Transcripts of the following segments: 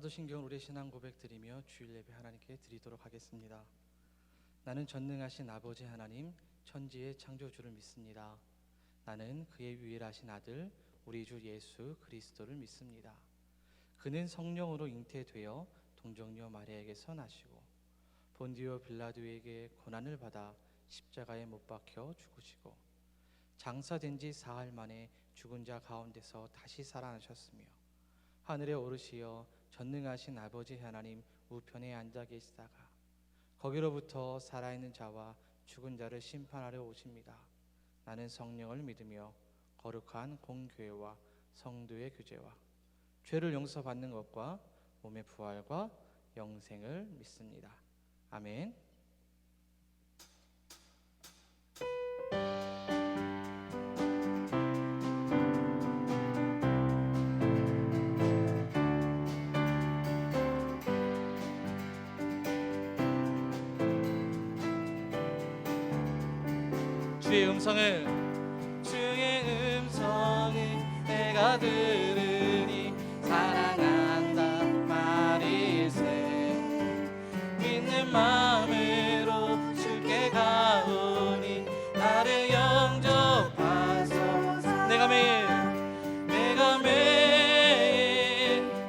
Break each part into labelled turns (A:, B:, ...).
A: 사도신경 우리의 신앙 고백 드리며 주일 예배 하나님께 드리도록 하겠습니다. 나는 전능하신 아버지 하나님 천지의 창조주를 믿습니다. 나는 그의 유일하신 아들 우리 주 예수 그리스도를 믿습니다. 그는 성령으로 잉태되어 동정녀 마리아에게서 나시고 본디오 빌라도에게 고난을 받아 십자가에 못 박혀 죽으시고 장사된 지 사흘 만에 죽은 자 가운데서 다시 살아나셨으며 하늘에 오르시어 전능하신 아버지 하나님 우편에 앉아 계시다가 거기로부터 살아있는 자와 죽은 자를 심판하려 오십니다. 나는 성령을 믿으며 거룩한 공교회와 성도의 교제와 죄를 용서받는 것과 몸의 부활과 영생을 믿습니다. 아멘. 주의 음성을 내가 들으니 사랑한다 말일세 믿는 마음으로 주께 가오니 나를 영접하소서. 내가 매일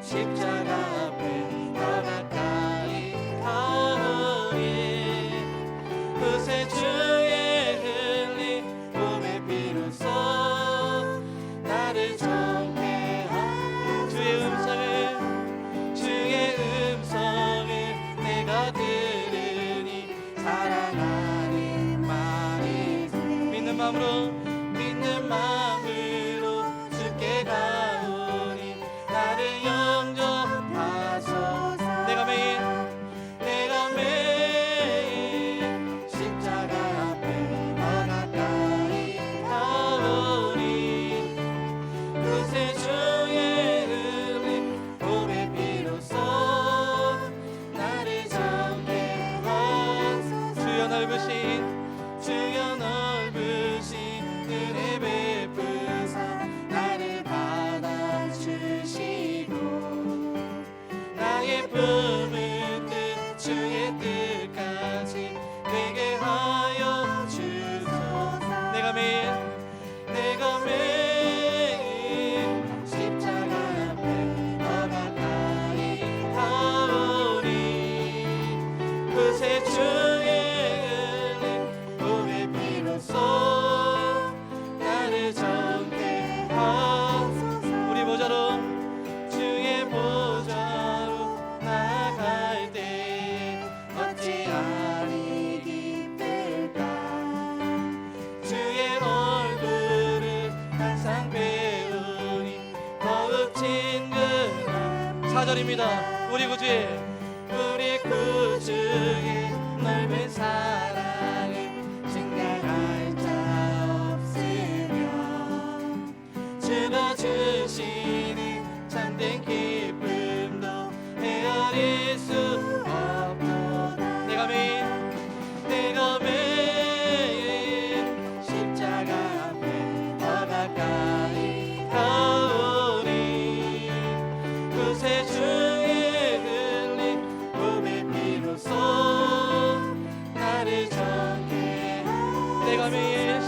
A: 십자가 앞에 더 가까이 가오니 그새 주의 믿는 마음으로 주께 가오니 나를 영접하소서. 내가 매일 십자가 앞에 더 가까이 가오니 그새 주의 흘린 몸의 피로써 나를 정케 하소서. 주여 넓으신 은혜 베푸사 나를 받아주시고 나의 품은 뜻 주의 뜻까지 되게 하여 주소서. 내가 매일 십자가 앞에 더 가까이 가오니 그새 주의 나를 정케 하소서. 주의 보좌로 나아갈 때 어찌하리 기쁠까. 주의 얼굴을 항상 배우니 더욱 친근한 4절입니다. 우리 구주의 넓은 사랑을 생각할 자 없으며 주가 주시는 참된 기쁨도 헤아릴 수 없도다. 내가 매일 십자가 앞에 더 가까이 가오니 그새 주의 흘린 몸의 피로써 나를 정케. 내가 매일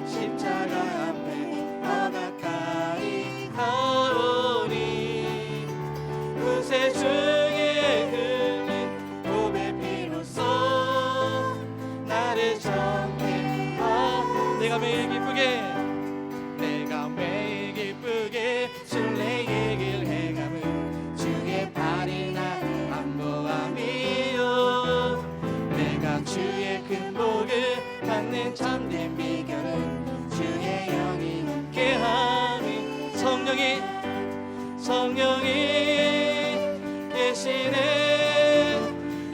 A: 십자가 앞에 더 가까이 가오니 그새 주의 흘린 몸의 피로써 나를 정케 하소서. 내가 매일 기쁘게 순례의 길 행함은 주의 발이 나를 안보함이요 내가 주의 큰 복을 받는 참된 비결은 주의 영이 함께함이. 성령이 계시네.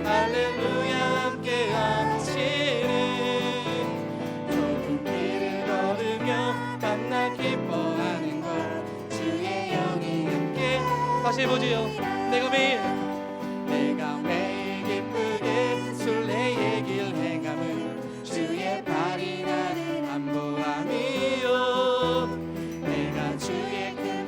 A: 할렐루야 함께 하시네. 좁은 길을 걸으며 밤낮 기뻐하는 것 주의 영이 함께. 다시 해보지요. 내가 매일 기쁘게 순례의 길 행함은 주의 발이 나를 안보함이요 내가 주의 큰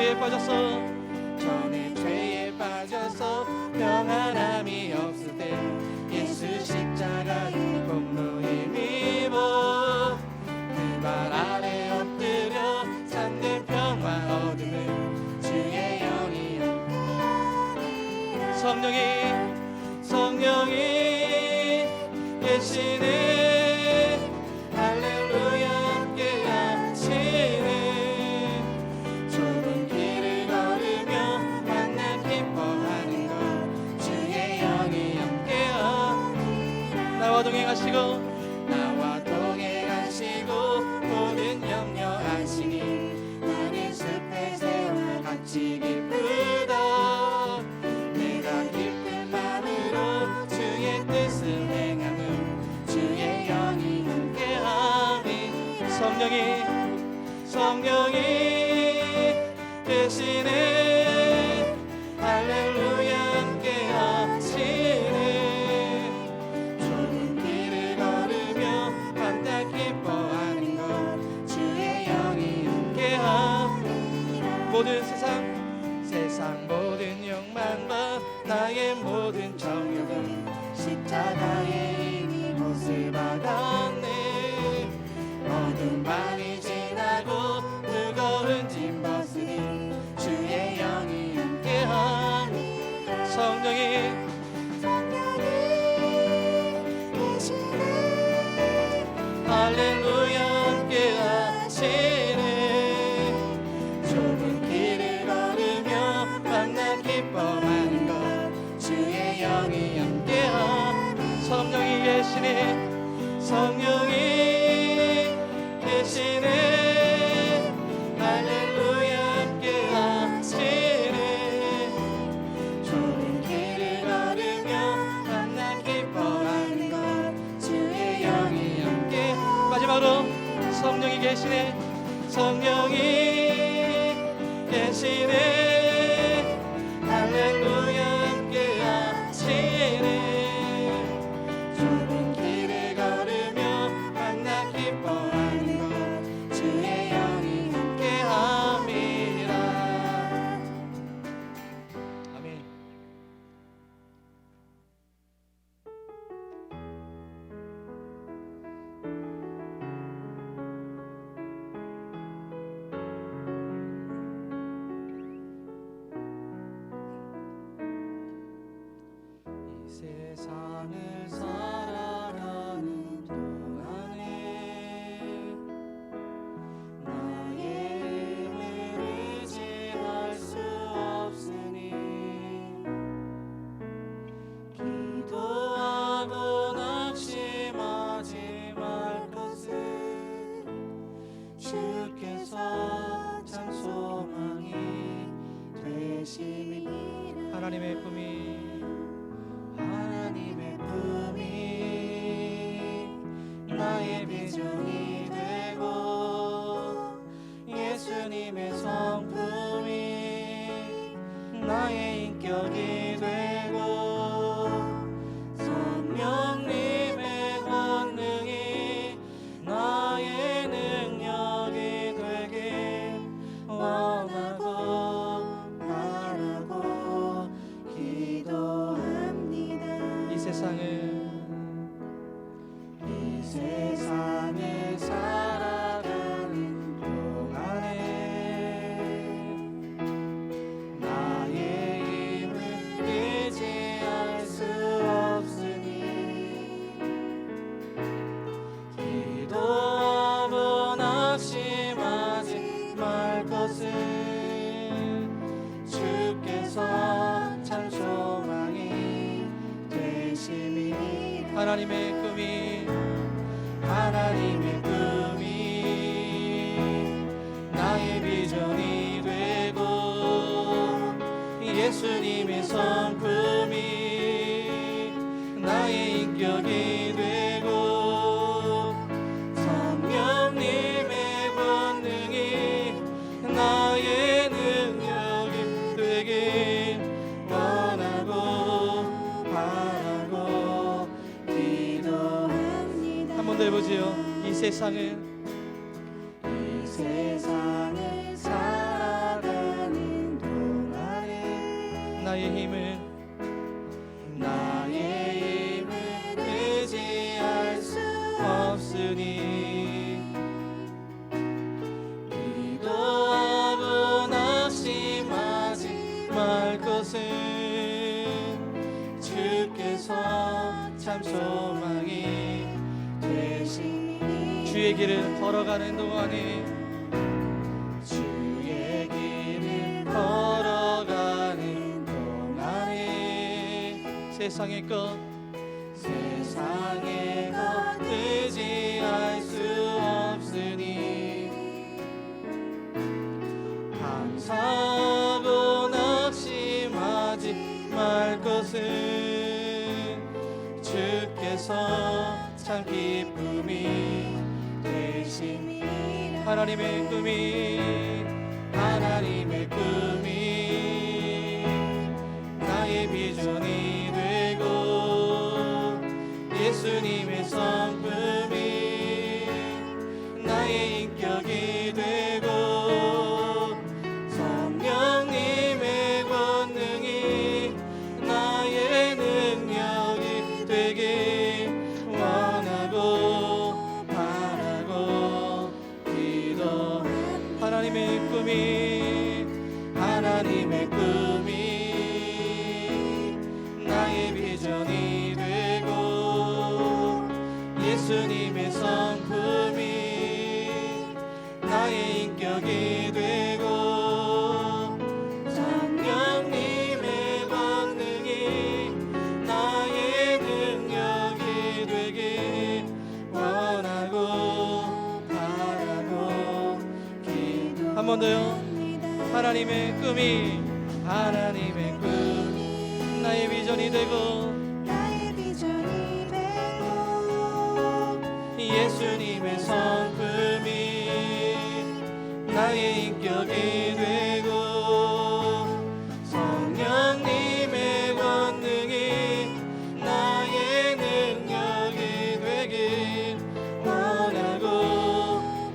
A: 죄에 빠져서 전에 죄에 빠져서 평안함이 없을 때 예수 십자가의 공로에 힘입어 그 발 아래 엎드려 참된 평화 얻음을 주의 영이 성령이 계시네 할렐루야 함께 하시네 좁은 길을 걸으며 만나 기뻐하는 것 주의 영이 함께하니 나와 동행하시고 모든 염려 하시니 나는 숲의 새와 같이 기쁘다 내가 기쁜 마음으로 주의 뜻을 행함은 주의 영이 함께하니 성령이 계시네 할렐루야 함께 하시네 좁은 길을 걸으며 만나 기뻐하는 것 주의 영이 함께하니 모든 세상 모든 욕망과 나의 모든 정욕은 십자가에 이미 못을 받았네 어두운 밤이 지나고 무거운 짐 벗으니 주의 영이 함께하니 성령이 계시네 할렐루야 함께하시네 좁은 길을 걸으며 만나 기뻐하는 것 주의 영이 함께하니 성령이 계시네 할렐루야 함께하시네 좁은 길을 걸으며 만나 기뻐하는 것 주의 영이 함께 마지막으로 성령이 계시네 할렐루야 함께하시네 좁은 길을 걸으며 만나 기뻐하는 것 주의 영이 함께함이라 아멘. 이 세상을 살아가는 동안에 나의 힘을 의지할 수 없으니 기도하고 낙심하지 말 것을 주께서 참 소망이 되심이니라 하나님의 꿈이 나의 비전이 되고 예수님의 성품이 나의 인격이 되고 성령님의 권능이 나의 능력이 되길 원하고 바라고 기도합니다. 이 세상을 살아가는 동안에 나의 힘을 의지할 수 없으니 기도하고 낙심하지 말 것을 주께서 참 소망이 되심이 하나님의 꿈이 나의 비전이 되고 예수님의 성품이 나의 인격이 되고 성령님의 권능이 나의 능력이 되길 원하고 바라고 기도합니다. 한 번 더 해보지요. 이 세상을 살아가는 나의 힘을 의지할 수 없으니 기도하고 낙심하지 말 것은 주께서 참 소망이 되시니 주의 길을 걸어가는 동안에 주의 길을 걸어가는 동안에 세상의 것 의지할 수 없으니 항상하고 낙심하지 말 것은 주께서 참 기쁨이 되시니 하나님의 꿈이 나의 비전이 되고 예수님의 성품이 나의 인격이 되고 성령님의 권능이 나의 능력이 되길 원하고 바라고 기도 하나님의 꿈이 나의 비전이 되고 예수님의 성품이 나의 인격이 되고 성령님의 권능이 나의 능력이 되길 원하고 바라고 기도 한 번 더요. 하나님의 꿈이 나의 비전이 되고 예수님의 성품이 나의 인격이 되고 성령님의 권능이 나의 능력이 되길 원하고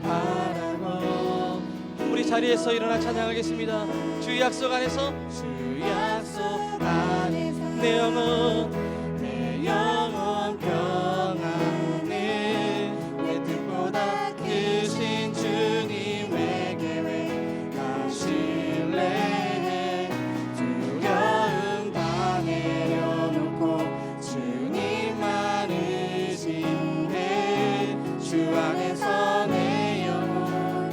A: 바라고 우리 자리에서 일어나 찬양하겠습니다. 주 약속 안에서 내 영혼 평안해 내 뜻보다 크신 주님의 계획 나 신뢰해 두려움 다 내려놓고 주님만 의지해 주 안에서 내 영혼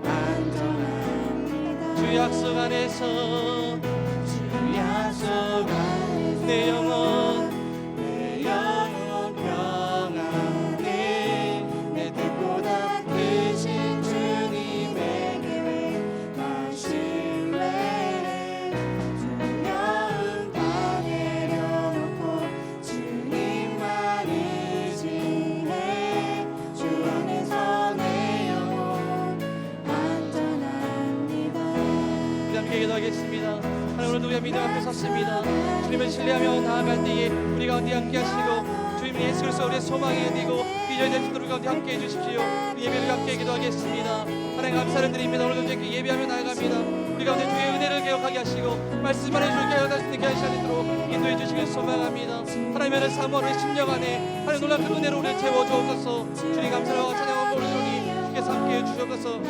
A: 안전합니다. 주 약속 안에서 내 영혼 평안해 내 뜻보다 크신 주님의 계획 나 신뢰해 두려움 다 내려놓고 주님만 의지해 주 안에서 내 영혼 안전합니다. 우리 함께 기도하겠습니다. 하나님 오늘도 우리가 믿음 앞에 섰습니다. 주님을 신뢰하며 나아갈 때에 우리 가운데 함께 하시고 주님 예수 그리스도 우리의 소망이 되고 비전이 될 수 있도록 우리 가운데 함께 해주십시오. 우리 예배를 함께 기도하겠습니다. 하나님 감사를 드립니다. 오늘도 이렇게 예배하며 나아갑니다. 우리 가운데 주의 은혜를 기억하게 하시고 말씀만 해주게 하여 있게 하시도록 인도해 주시길 소망합니다. 하나님의 사모를 심령 안에 하나님 놀라운 은혜로 우리를 채워주옵소서. 주님 감사하고 찬양하고 오르노니 주께서 함께 해주옵소서.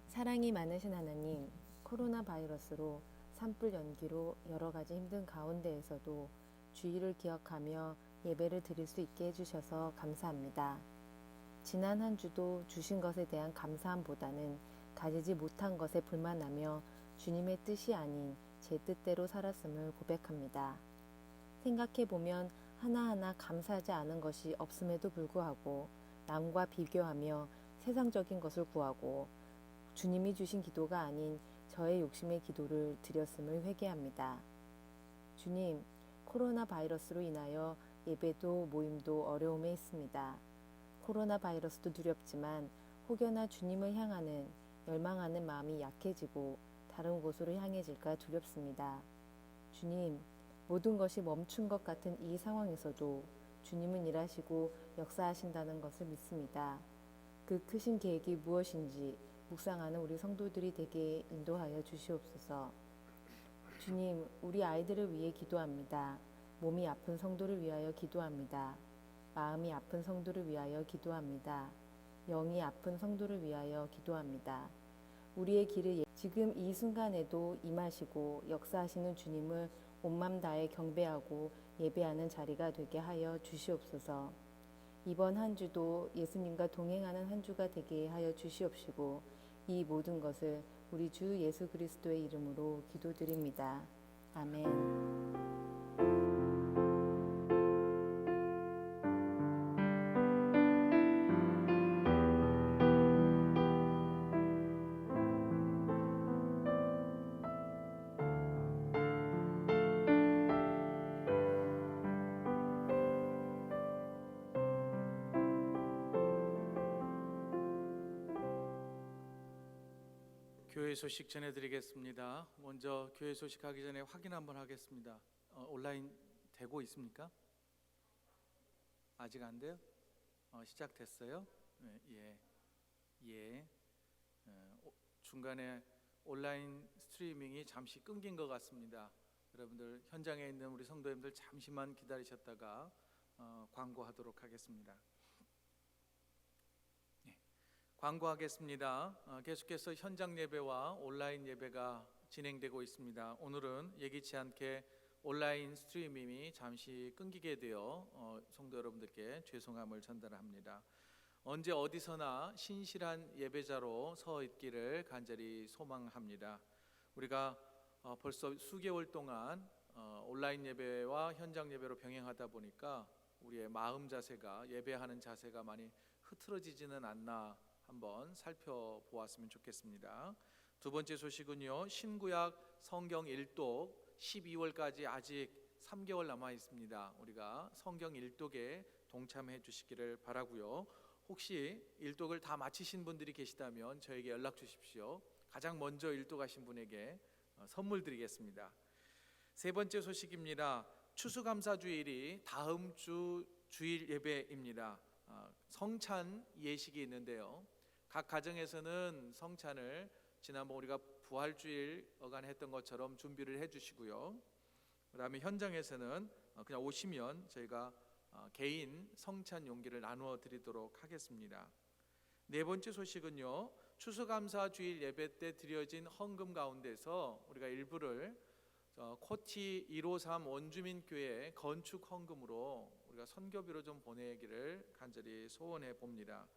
B: 사랑이 많으신 하나님, 코로나 바이러스로 산불 연기로 여러 가지 힘든 가운데에서도 주의를 기억하며 예배를 드릴 수 있게 해주셔서 감사합니다. 지난 한 주도 주신 것에 대한 감사함보다는 가지지 못한 것에 불만하며 주님의 뜻이 아닌 제 뜻대로 살았음을 고백합니다. 생각해보면 하나하나 감사하지 않은 것이 없음에도 불구하고 남과 비교하며 세상적인 것을 구하고 주님이 주신 기도가 아닌 저의 욕심의 기도를 드렸음을 회개합니다. 주님, 코로나 바이러스로 인하여 예배도 모임도 어려움에 있습니다. 코로나 바이러스도 두렵지만 혹여나 주님을 향하는 열망하는 마음이 약해지고 다른 곳으로 향해질까 두렵습니다. 주님, 모든 것이 멈춘 것 같은 이 상황에서도 주님은 일하시고 역사하신다는 것을 믿습니다. 그 크신 계획이 무엇인지 묵상하는 우리 성도들이 되게 인도하여 주시옵소서. 주님, 우리 아이들을 위해 기도합니다. 몸이 아픈 성도를 위하여 기도합니다. 마음이 아픈 성도를 위하여 기도합니다. 영이 아픈 성도를 위하여 기도합니다. 우리의 길을 지금 이 순간에도 임하시고 역사하시는 주님을 온맘 다해 경배하고 예배하는 자리가 되게 하여 주시옵소서. 이번 한 주도 예수님과 동행하는 한 주가 되게 하여 주시옵시고 이 모든 것을 우리 주 예수 그리스도의 이름으로 기도드립니다. 아멘.
C: 교회 소식 전해드리겠습니다. 먼저 교회 소식 하기 전에 확인 한번 하겠습니다. 온라인 되고 있습니까? 아직 안 돼요? 시작됐어요? 예. 중간에 온라인 스트리밍이 잠시 끊긴 것 같습니다. 여러분들 현장에 있는 우리 성도님들 잠시만 기다리셨다가 광고하도록 하겠습니다. 광고하겠습니다. 계속해서 현장 예배와 온라인 예배가 진행되고 있습니다. 오늘은 예기치 않게 온라인 스트리밍이 잠시 끊기게 되어 성도 여러분들께 죄송함을 전달합니다. 언제 어디서나 신실한 예배자로 서 있기를 간절히 소망합니다. 우리가 벌써 수개월 동안 온라인 예배와 현장 예배로 병행하다 보니까 우리의 마음 자세가, 예배하는 자세가 많이 흐트러지지는 않나 한번 살펴보았으면 좋겠습니다. 두 번째 소식은요, 신구약 성경 일독 12월까지 아직 3개월 남아 있습니다. 우리가 성경 일독에 동참해 주시기를 바라고요. 혹시 일독을 다 마치신 분들이 계시다면 저에게 연락 주십시오. 가장 먼저 일독하신 분에게 선물 드리겠습니다. 세 번째 소식입니다. 추수감사주일이 다음 주 주일 예배입니다. 성찬 예식이 있는데요, 각 가정에서는 성찬을 지난번 우리가 부활주일 어간에 했던 것처럼 준비를 해주시고요. 그 다음에 현장에서는 그냥 오시면 저희가 개인 성찬 용기를 나누어 드리도록 하겠습니다. 네 번째 소식은요, 추수감사주일 예배 때 드려진 헌금 가운데서 우리가 일부를 코티 153 원주민교회 건축 헌금으로 우리가 선교비로 좀 보내기를 간절히 소원해 봅니다.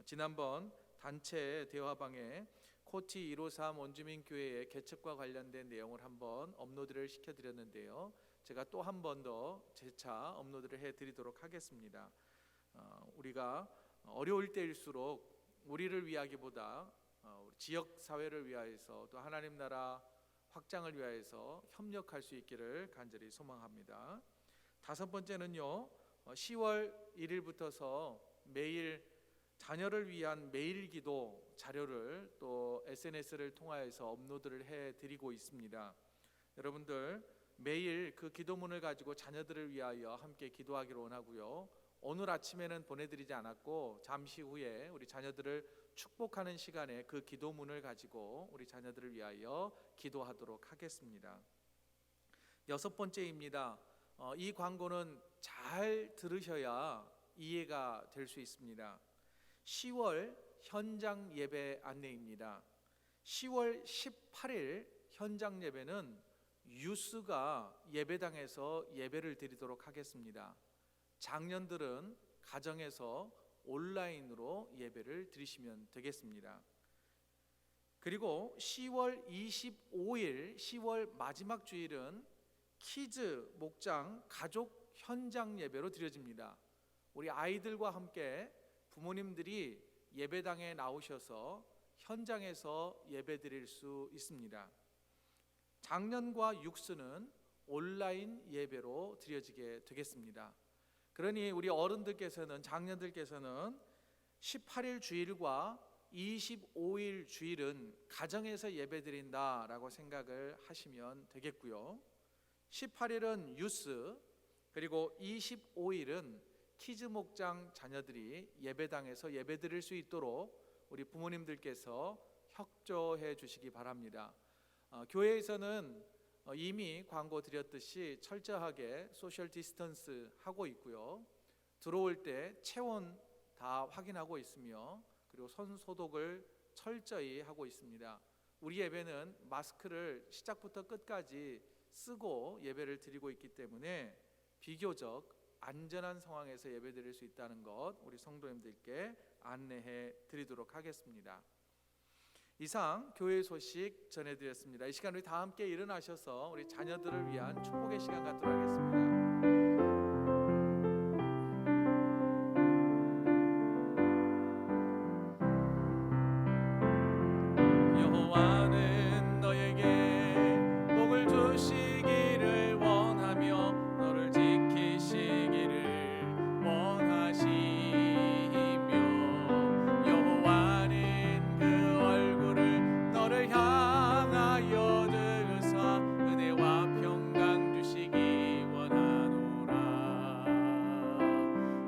C: 지난번 단체 대화방에 코티 153 원주민교회의 개척과 관련된 내용을 한번 업로드를 시켜드렸는데요, 제가 또 한 번 더 재차 업로드를 해드리도록 하겠습니다. 우리가 어려울 때일수록 우리를 위하기보다 지역 사회를 위하여서 또 하나님 나라 확장을 위하여서 협력할 수 있기를 간절히 소망합니다. 다섯 번째는요, 10월 1일부터서 매일 자녀를 위한 매일 기도 자료를 또 SNS를 통하여서 업로드를 해드리고 있습니다. 여러분들 매일 그 기도문을 가지고 자녀들을 위하여 함께 기도하기를 원하고요. 오늘 아침에는 보내드리지 않았고 잠시 후에 우리 자녀들을 축복하는 시간에 그 기도문을 가지고 우리 자녀들을 위하여 기도하도록 하겠습니다. 여섯 번째입니다. 이 광고는 잘 들으셔야 이해가 될 수 있습니다. 10월 현장 예배 안내입니다. 10월 18일 현장 예배는 유스가 예배당에서 예배를 드리도록 하겠습니다. 장년들은 가정에서 온라인으로 예배를 드리시면 되겠습니다. 그리고 10월 25일 10월 마지막 주일은 키즈 목장 가족 현장 예배로 드려집니다. 우리 아이들과 함께 부모님들이 예배당에 나오셔서 현장에서 예배 드릴 수 있습니다. 장년과 육수는 온라인 예배로 드려지게 되겠습니다. 그러니 우리 어른들께서는, 장년들께서는 18일 주일과 25일 주일은 가정에서 예배 드린다라고 생각을 하시면 되겠고요. 18일은 유스, 그리고 25일은 키즈 목장 자녀들이 예배당에서 예배드릴 수 있도록 우리 부모님들께서 협조해 주시기 바랍니다. 교회에서는 이미 광고 드렸듯이 철저하게 소셜 디스턴스 하고 있고요. 들어올 때 체온 다 확인하고 있으며, 그리고 손 소독을 철저히 하고 있습니다. 우리 예배는 마스크를 시작부터 끝까지 쓰고 예배를 드리고 있기 때문에 비교적 안전한 상황에서 예배드릴 수 있다는 것, 우리 성도님들께 안내해 드리도록 하겠습니다. 이상 교회 소식 전해드렸습니다. 이 시간 우리 다 함께 일어나셔서 우리 자녀들을 위한 축복의 시간 갖도록 하겠습니다. 여호와는 너에게 복을 주시기를 원하며 너를 지키시기를 원하시며, 여호와는 그 얼굴을 너를 향하여 들으사 은혜와 평강 주시기 원하노라.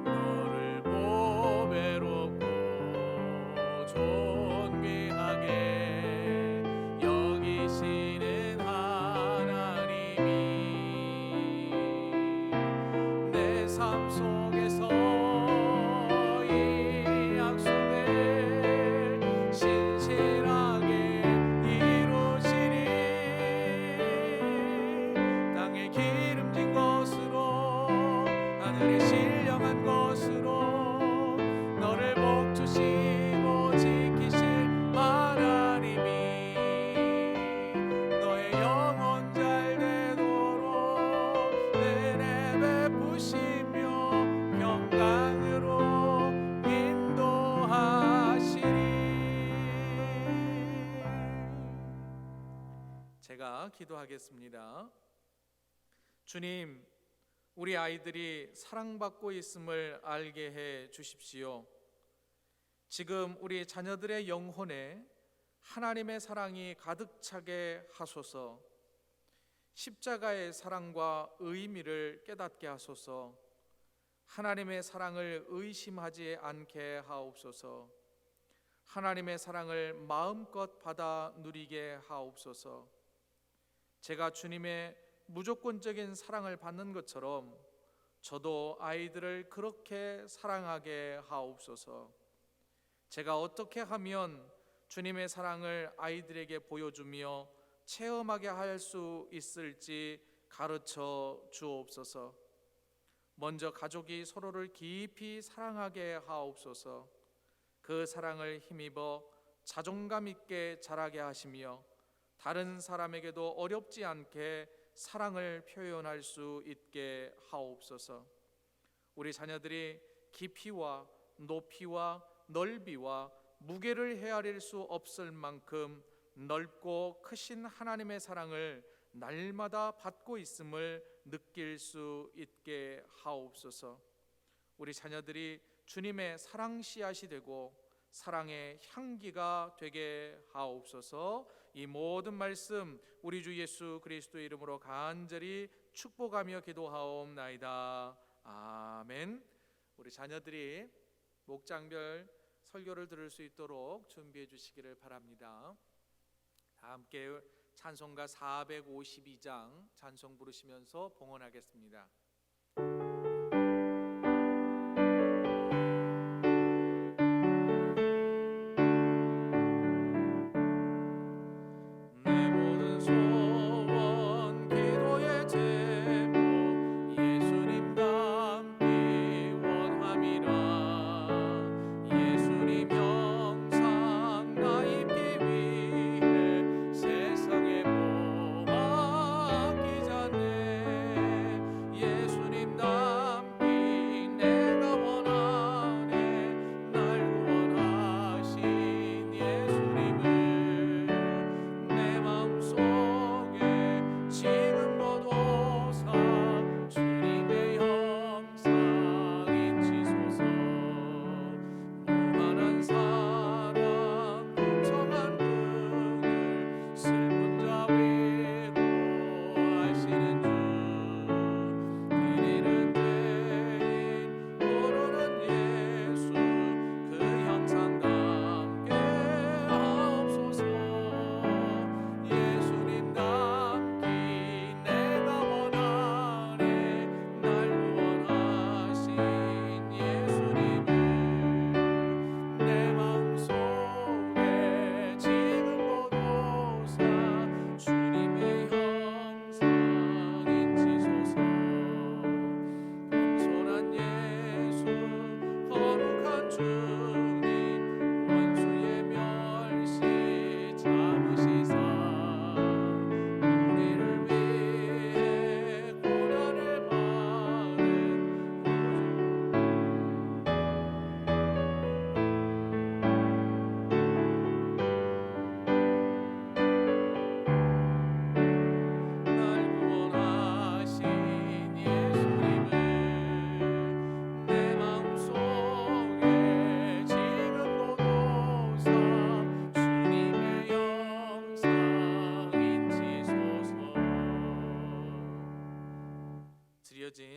C: 너를 보배롭고 존귀하게 여기시는 하나님이 내 삶 속에서 이 약속을 신실하게 이루시리. 땅에 기름진 것으로 하늘에 신령한 것으로 너를 복주시고 지키실 하나님이 너의 영혼 잘 되도록 은혜 베푸시며 평강으로 인도하시리. 제가 기도하겠습니다. 주님, 우리 아이들이 사랑받고 있음을 알게 해 주십시오. 지금 우리 자녀들의 영혼에 하나님의 사랑이 가득 차게 하소서. 십자가의 사랑과 의미를 깨닫게 하소서. 하나님의 사랑을 의심하지 않게 하옵소서. 하나님의 사랑을 마음껏 받아 누리게 하옵소서. 제가 주님의 무조건적인 사랑을 받는 것처럼 저도 아이들을 그렇게 사랑하게 하옵소서. 제가 어떻게 하면 주님의 사랑을 아이들에게 보여주며 체험하게 할 수 있을지 가르쳐 주옵소서. 먼저 가족이 서로를 깊이 사랑하게 하옵소서. 그 사랑을 힘입어 자존감 있게 자라게 하시며 다른 사람에게도 어렵지 않게 사랑을 표현할 수 있게 하옵소서. 우리 자녀들이 깊이와 높이와 넓이와 무게를 헤아릴 수 없을 만큼 넓고 크신 하나님의 사랑을 날마다 받고 있음을 느낄 수 있게 하옵소서. 우리 자녀들이 주님의 사랑 씨앗이 되고 사랑의 향기가 되게 하옵소서. 이 모든 말씀 우리 주 예수 그리스도의 이름으로 간절히 축복하며 기도하옵나이다. 아멘. 우리 자녀들이 목장별 설교를 들을 수 있도록 준비해 주시기를 바랍니다. 다 함께 찬송가 452장 찬송 부르시면서 봉헌하겠습니다. 내 모든 소원 기도의 제목 예수님 닮기 원함이라. 예수님 형상 나 입기 위해 세상에 뭐 맡기자네.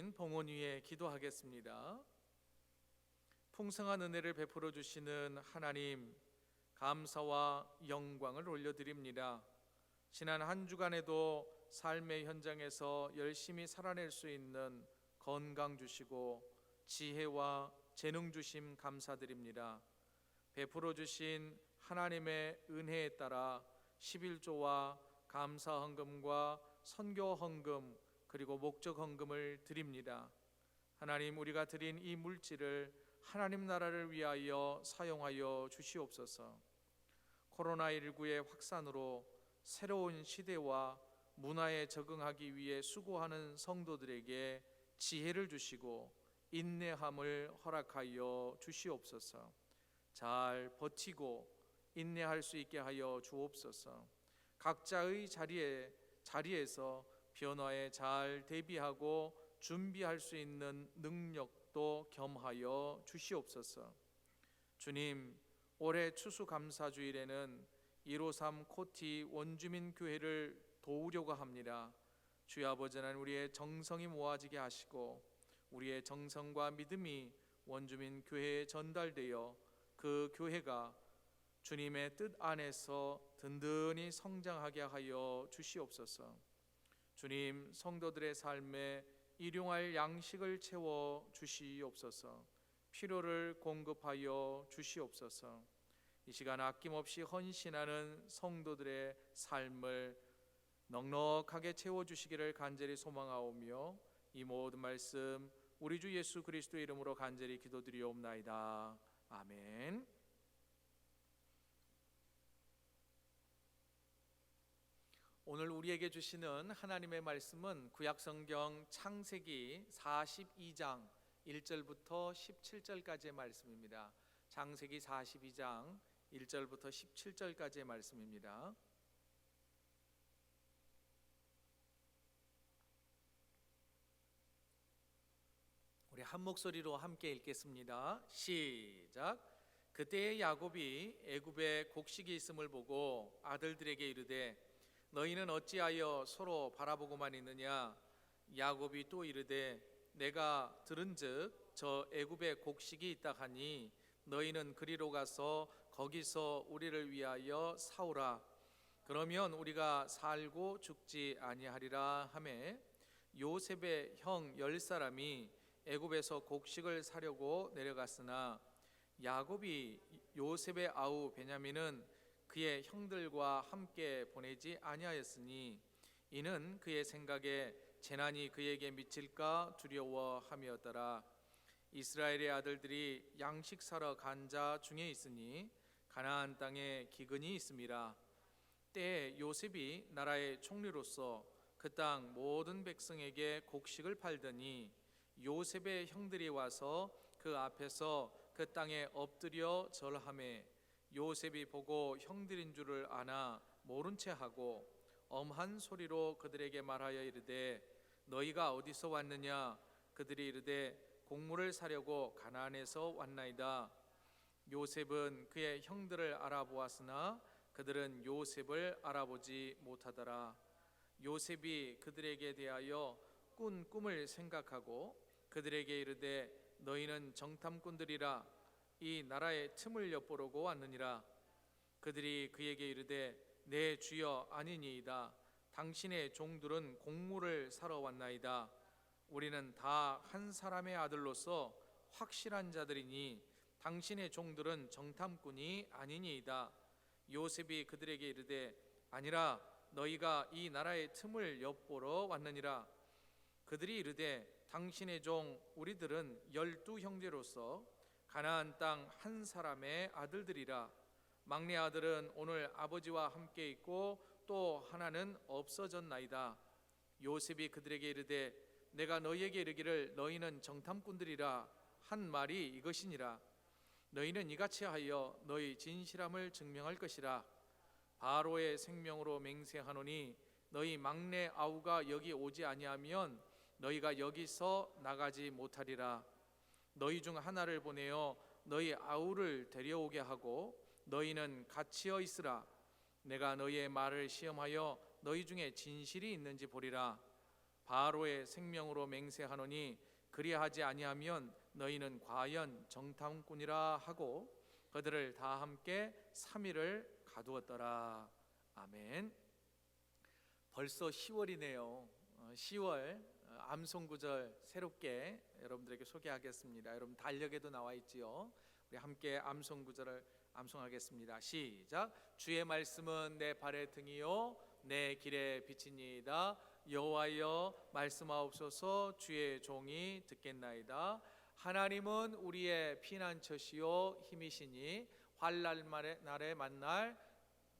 C: 주신 봉헌 위에 기도하겠습니다. 풍성한 은혜를 베풀어 주시는 하나님, 감사와 영광을 올려드립니다. 지난 한 주간에도 삶의 현장에서 열심히 살아낼 수 있는 건강 주시고 지혜와 재능 주심 감사드립니다. 베풀어 주신 하나님의 은혜에 따라 11조와 감사 헌금과 선교 헌금 그리고 목적 헌금을 드립니다. 하나님, 우리가 드린 이 물질을 하나님 나라를 위하여 사용하여 주시옵소서. 코로나19의 확산으로 새로운 시대와 문화에 적응하기 위해 수고하는 성도들에게 지혜를 주시고 인내함을 허락하여 주시옵소서. 잘 버티고 인내할 수 있게 하여 주옵소서. 각자의 자리에서 변화에 잘 대비하고 준비할 수 있는 능력도 겸하여 주시옵소서. 주님, 올해 추수감사주일에는 153 코티 원주민 교회를 도우려고 합니다. 주여 아버지 하나님, 우리의 정성이 모아지게 하시고 우리의 정성과 믿음이 원주민 교회에 전달되어 그 교회가 주님의 뜻 안에서 든든히 성장하게 하여 주시옵소서. 주님, 성도들의 삶에 일용할 양식을 채워 주시옵소서. 필요를 공급하여 주시옵소서. 이 시간 아낌없이 헌신하는 성도들의 삶을 넉넉하게 채워주시기를 간절히 소망하오며 이 모든 말씀 우리 주 예수 그리스도의 이름으로 간절히 기도드리옵나이다. 아멘. 오늘 우리에게 주시는 하나님의 말씀은 구약성경 창세기 42장 1절부터 17절까지의 말씀입니다. 창세기 42장 1절부터 17절까지의 말씀입니다. 우리 한 목소리로 함께 읽겠습니다. 시작. 그때의 야곱이 애굽에 곡식이 있음을 보고 아들들에게 이르되 너희는 어찌하여 서로 바라보고만 있느냐? 야곱이 또 이르되 내가 들은즉 저 애굽에 곡식이 있다 하니 너희는 그리로 가서 거기서 우리를 위하여 사오라. 그러면 우리가 살고 죽지 아니하리라 하매 요셉의 형 10사람이 애굽에서 곡식을 사려고 내려갔으나 야곱이 요셉의 아우 베냐민은 그의 형들과 함께 보내지 아니하였으니 이는 그의 생각에 재난이 그에게 미칠까 두려워함이었더라. 이스라엘의 아들들이 양식 사러 간 자 중에 있으니 가나안 땅에 기근이 있음이라. 때에 요셉이 나라의 총리로서 그 땅 모든 백성에게 곡식을 팔더니 요셉의 형들이 와서 그 앞에서 그 땅에 엎드려 절하매 요셉이 보고 형들인 줄을 아나 모른 채 하고 엄한 소리로 그들에게 말하여 이르되 너희가 어디서 왔느냐? 그들이 이르되 곡물을 사려고 가나안에서 왔나이다. 요셉은 그의 형들을 알아보았으나 그들은 요셉을 알아보지 못하더라. 요셉이 그들에게 대하여 꾼 꿈을 생각하고 그들에게 이르되 너희는 정탐꾼들이라 이 나라의 틈을 엿보려고 왔느니라. 그들이 그에게 이르되 내 주여 아니니이다. 당신의 종들은 곡물을 사러 왔나이다. 우리는 다 한 사람의 아들로서 확실한 자들이니 당신의 종들은 정탐꾼이 아니니이다. 요셉이 그들에게 이르되 아니라 너희가 이 나라의 틈을 엿보러 왔느니라. 그들이 이르되 당신의 종 우리들은 12 형제로서 가나안 땅 한 사람의 아들들이라. 막내 아들은 오늘 아버지와 함께 있고 또 하나는 없어졌나이다. 요셉이 그들에게 이르되 내가 너희에게 이르기를 너희는 정탐꾼들이라 한 말이 이것이니라. 너희는 이같이 하여 너희 진실함을 증명할 것이라. 바로의 생명으로 맹세하노니 너희 막내 아우가 여기 오지 아니하면 너희가 여기서 나가지 못하리라. 너희 중 하나를 보내어 너희 아우를 데려오게 하고 너희는 갇히어 있으라. 내가 너희의 말을 시험하여 너희 중에 진실이 있는지 보리라. 바로의 생명으로 맹세하노니 그리하지 아니하면 너희는 과연 정탐꾼이라 하고 그들을 다 함께 3일을 가두었더라. 아멘. 벌써 10월이네요. 10월 암송구절 새롭게 여러분들에게 소개하겠습니다. 여러분 달력에도 나와 있지요. 우리 함께 암송구절을 암송하겠습니다. 시작. 주의 말씀은 내 발의 등이요 내 길의 빛이니이다. 여호와여 말씀하옵소서. 주의 종이 듣겠나이다. 하나님은 우리의 피난처시요 힘이시니 환난 날에 만날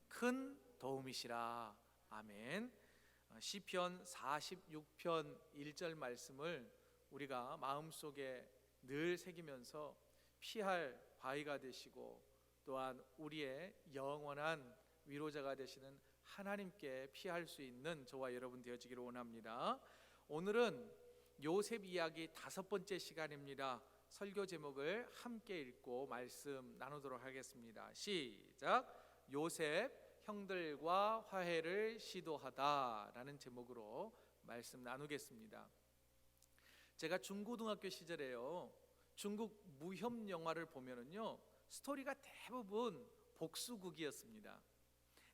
C: 큰 도움이시라. 아멘. 시편 46편 1절 말씀을 우리가 마음속에 늘 새기면서 피할 바위가 되시고 또한 우리의 영원한 위로자가 되시는 하나님께 피할 수 있는 저와 여러분 되어지기를 원합니다. 오늘은 요셉 이야기 5번째 시간입니다. 설교 제목을 함께 읽고 말씀 나누도록 하겠습니다. 시작. 요셉 형들과 화해를 시도하다라는 제목으로 말씀 나누겠습니다. 제가 중고등학교 시절에요, 중국 무협 영화를 보면은요 스토리가 대부분 복수극이었습니다.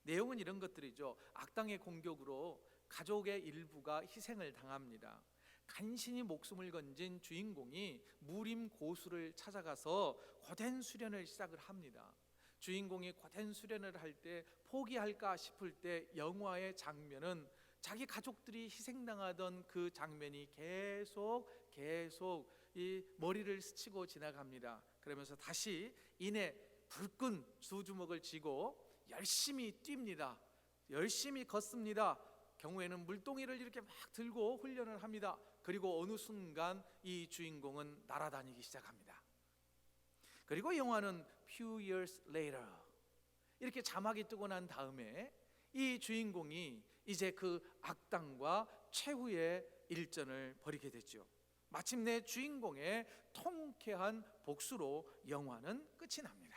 C: 내용은 이런 것들이죠. 악당의 공격으로 가족의 일부가 희생을 당합니다. 간신히 목숨을 건진 주인공이 무림 고수를 찾아가서 고된 수련을 시작을 합니다. 주인공이 고된 수련을 할 때 포기할까 싶을 때 영화의 장면은 자기 가족들이 희생당하던 그 장면이 계속 이 머리를 스치고 지나갑니다. 그러면서 다시 이내 불끈 두 주먹을 쥐고 열심히 뜁니다. 열심히 걷습니다. 경우에는 물동이를 이렇게 막 들고 훈련을 합니다. 그리고 어느 순간 이 주인공은 날아다니기 시작합니다. 그리고 영화는 Few Years Later 이렇게 자막이 뜨고 난 다음에 이 주인공이 이제 그 악당과 최후의 일전을 벌이게 되죠. 마침내 주인공의 통쾌한 복수로 영화는 끝이 납니다.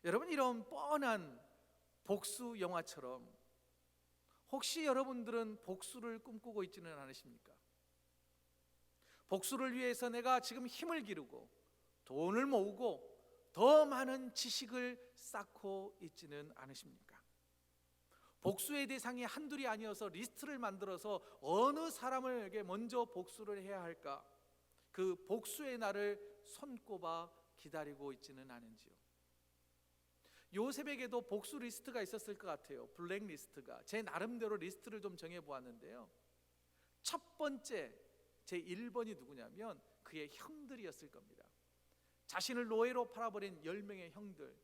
C: 여러분, 이런 뻔한 복수 영화처럼 혹시 여러분들은 복수를 꿈꾸고 있지는 않으십니까? 복수를 위해서 내가 지금 힘을 기르고 돈을 모으고 더 많은 지식을 쌓고 있지는 않으십니까? 복수의 대상이 한둘이 아니어서 리스트를 만들어서 어느 사람에게 먼저 복수를 해야 할까? 그 복수의 날을 손꼽아 기다리고 있지는 않은지요? 요셉에게도 복수 리스트가 있었을 것 같아요. 블랙 리스트가. 제 나름대로 리스트를 좀 정해보았는데요, 첫 번째 제 1번이 누구냐면 그의 형들이었을 겁니다. 자신을 노예로 팔아버린 10명의 형들,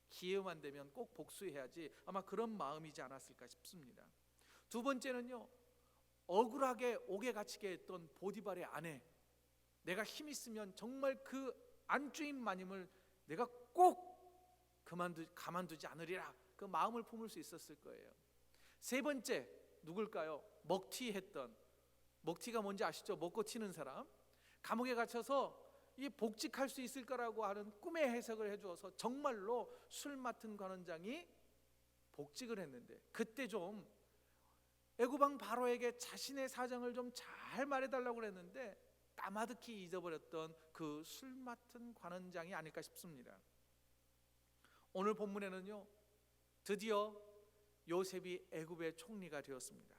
C: 기회만 되면 꼭 복수해야지, 아마 그런 마음이지 않았을까 싶습니다. 두 번째는요, 억울하게 옥에 갇히게 했던 보디발의 아내, 내가 힘 있으면 정말 그 안주인마님을 내가 꼭 가만두지 않으리라, 그 마음을 품을 수 있었을 거예요. 세 번째 누굴까요? 먹튀했던, 먹튀가 뭔지 아시죠? 먹고 튀는 사람. 감옥에 갇혀서 이 복직할 수 있을 거라고 하는 꿈의 해석을 해주어서 정말로 술 맡은 관원장이 복직을 했는데, 그때 좀 애굽왕 바로에게 자신의 사정을 좀 잘 말해달라고 그랬는데 까마득히 잊어버렸던 그 술 맡은 관원장이 아닐까 싶습니다. 오늘 본문에는요, 드디어 요셉이 애굽의 총리가 되었습니다.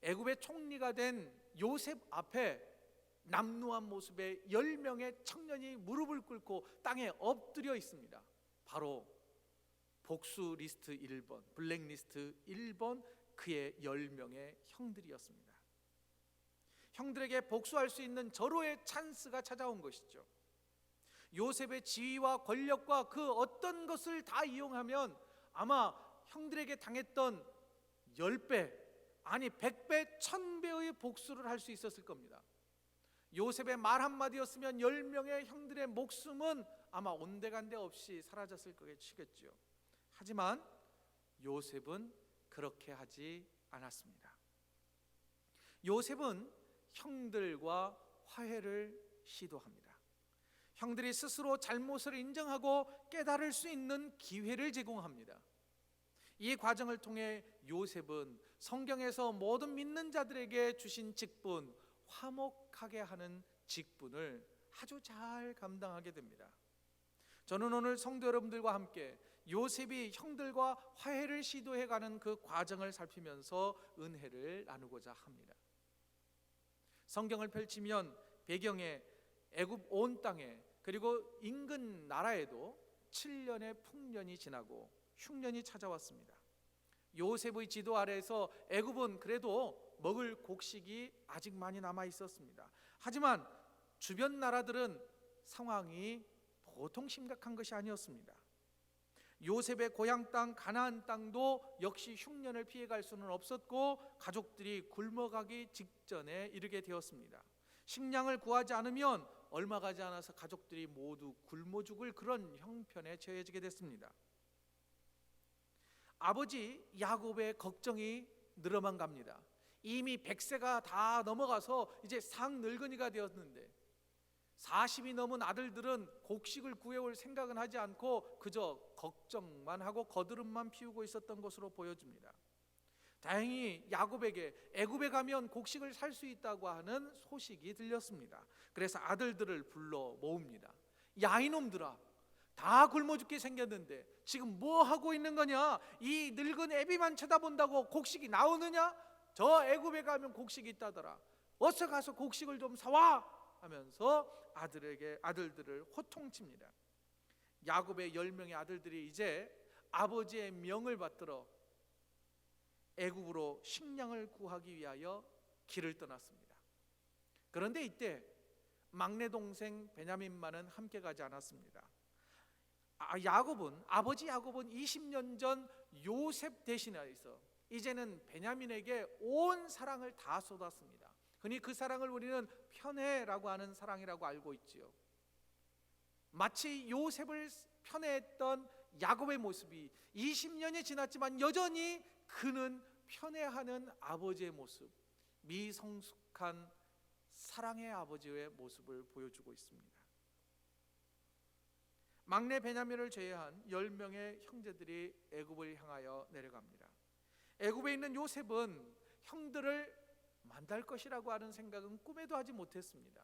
C: 애굽의 총리가 된 요셉 앞에 남루한 모습의 10명의 청년이 무릎을 꿇고 땅에 엎드려 있습니다. 바로 복수 리스트 1번, 블랙 리스트 1번 그의 10명의 형들이었습니다. 형들에게 복수할 수 있는 절호의 찬스가 찾아온 것이죠. 요셉의 지위와 권력과 그 어떤 것을 다 이용하면 아마 형들에게 당했던 10배, 아니 100배, 1000배의 복수를 할 수 있었을 겁니다. 요셉의 말 한마디였으면 10명의 형들의 목숨은 아마 온데간데 없이 사라졌을 것이겠죠. 하지만 요셉은 그렇게 하지 않았습니다. 요셉은 형들과 화해를 시도합니다. 형들이 스스로 잘못을 인정하고 깨달을 수 있는 기회를 제공합니다. 이 과정을 통해 요셉은 성경에서 모든 믿는 자들에게 주신 직분, 화목하게 하는 직분을 아주 잘 감당하게 됩니다. 저는 오늘 성도 여러분들과 함께 요셉이 형들과 화해를 시도해가는 그 과정을 살피면서 은혜를 나누고자 합니다. 성경을 펼치면 배경에 애굽 온 땅에 그리고 인근 나라에도 7년의 풍년이 지나고 흉년이 찾아왔습니다. 요셉의 지도 아래에서 애굽은 그래도 먹을 곡식이 아직 많이 남아 있었습니다. 하지만 주변 나라들은 상황이 보통 심각한 것이 아니었습니다. 요셉의 고향 땅 가나안 땅도 역시 흉년을 피해갈 수는 없었고 가족들이 굶어가기 직전에 이르게 되었습니다. 식량을 구하지 않으면 얼마 가지 않아서 가족들이 모두 굶어 죽을 그런 형편에 처해지게 됐습니다. 아버지 야곱의 걱정이 늘어만 갑니다. 이미 100세가 다 넘어가서 이제 상늙은이가 되었는데 40이 넘은 아들들은 곡식을 구해올 생각은 하지 않고 그저 걱정만 하고 거드름만 피우고 있었던 것으로 보여집니다. 다행히 야곱에게 애굽에 가면 곡식을 살 수 있다고 하는 소식이 들렸습니다. 그래서 아들들을 불러 모읍니다. 야, 이놈들아, 다 굶어 죽게 생겼는데 지금 뭐 하고 있는 거냐? 이 늙은 애비만 쳐다본다고 곡식이 나오느냐? 저 애굽에 가면 곡식이 있다더라. 어서 가서 곡식을 좀 사와 하면서 아들들을 호통칩니다. 야곱의 10명의 아들들이 이제 아버지의 명을 받들어 애굽으로 식량을 구하기 위하여 길을 떠났습니다. 그런데 이때 막내 동생 베냐민만은 함께 가지 않았습니다. 아버지 야곱은 20년 전 요셉 대신하여서 이제는 베냐민에게 온 사랑을 다 쏟았습니다. 흔히 그 사랑을 우리는 편애라고 하는 사랑이라고 알고 있지요. 마치 요셉을 편애했던 야곱의 모습이 20년이 지났지만 여전히 그는 편애하는 아버지의 모습, 미성숙한 사랑의 아버지의 모습을 보여주고 있습니다. 막내 베냐민을 제외한 10명의 형제들이 애굽을 향하여 내려갑니다. 애굽에 있는 요셉은 형들을 만날 것이라고 하는 생각은 꿈에도 하지 못했습니다.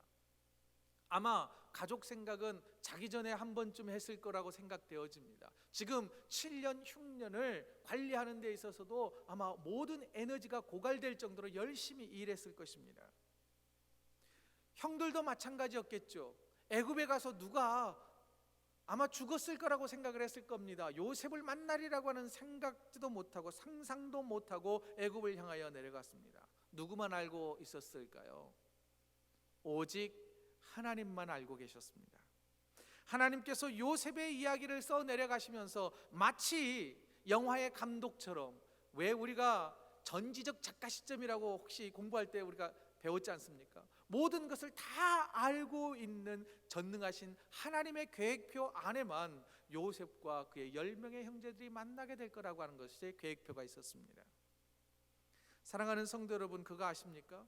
C: 아마 가족 생각은 자기 전에 한 번쯤 했을 거라고 생각되어집니다. 지금 7년 흉년을 관리하는 데 있어서도 아마 모든 에너지가 고갈될 정도로 열심히 일했을 것입니다. 형들도 마찬가지였겠죠. 애굽에 가서 누가 아마 죽었을 거라고 생각을 했을 겁니다. 요셉을 만나리라고 하는 생각도 못하고 상상도 못하고 애굽을 향하여 내려갔습니다. 누구만 알고 있었을까요? 오직 하나님만 알고 계셨습니다. 하나님께서 요셉의 이야기를 써 내려가시면서 마치 영화의 감독처럼, 왜 우리가 전지적 작가 시점이라고 혹시 공부할 때 우리가 배웠지 않습니까? 모든 것을 다 알고 있는 전능하신 하나님의 계획표 안에만 요셉과 그의 10명의 형제들이 만나게 될 거라고 하는 것이 계획표가 있었습니다. 사랑하는 성도 여러분, 그거 아십니까?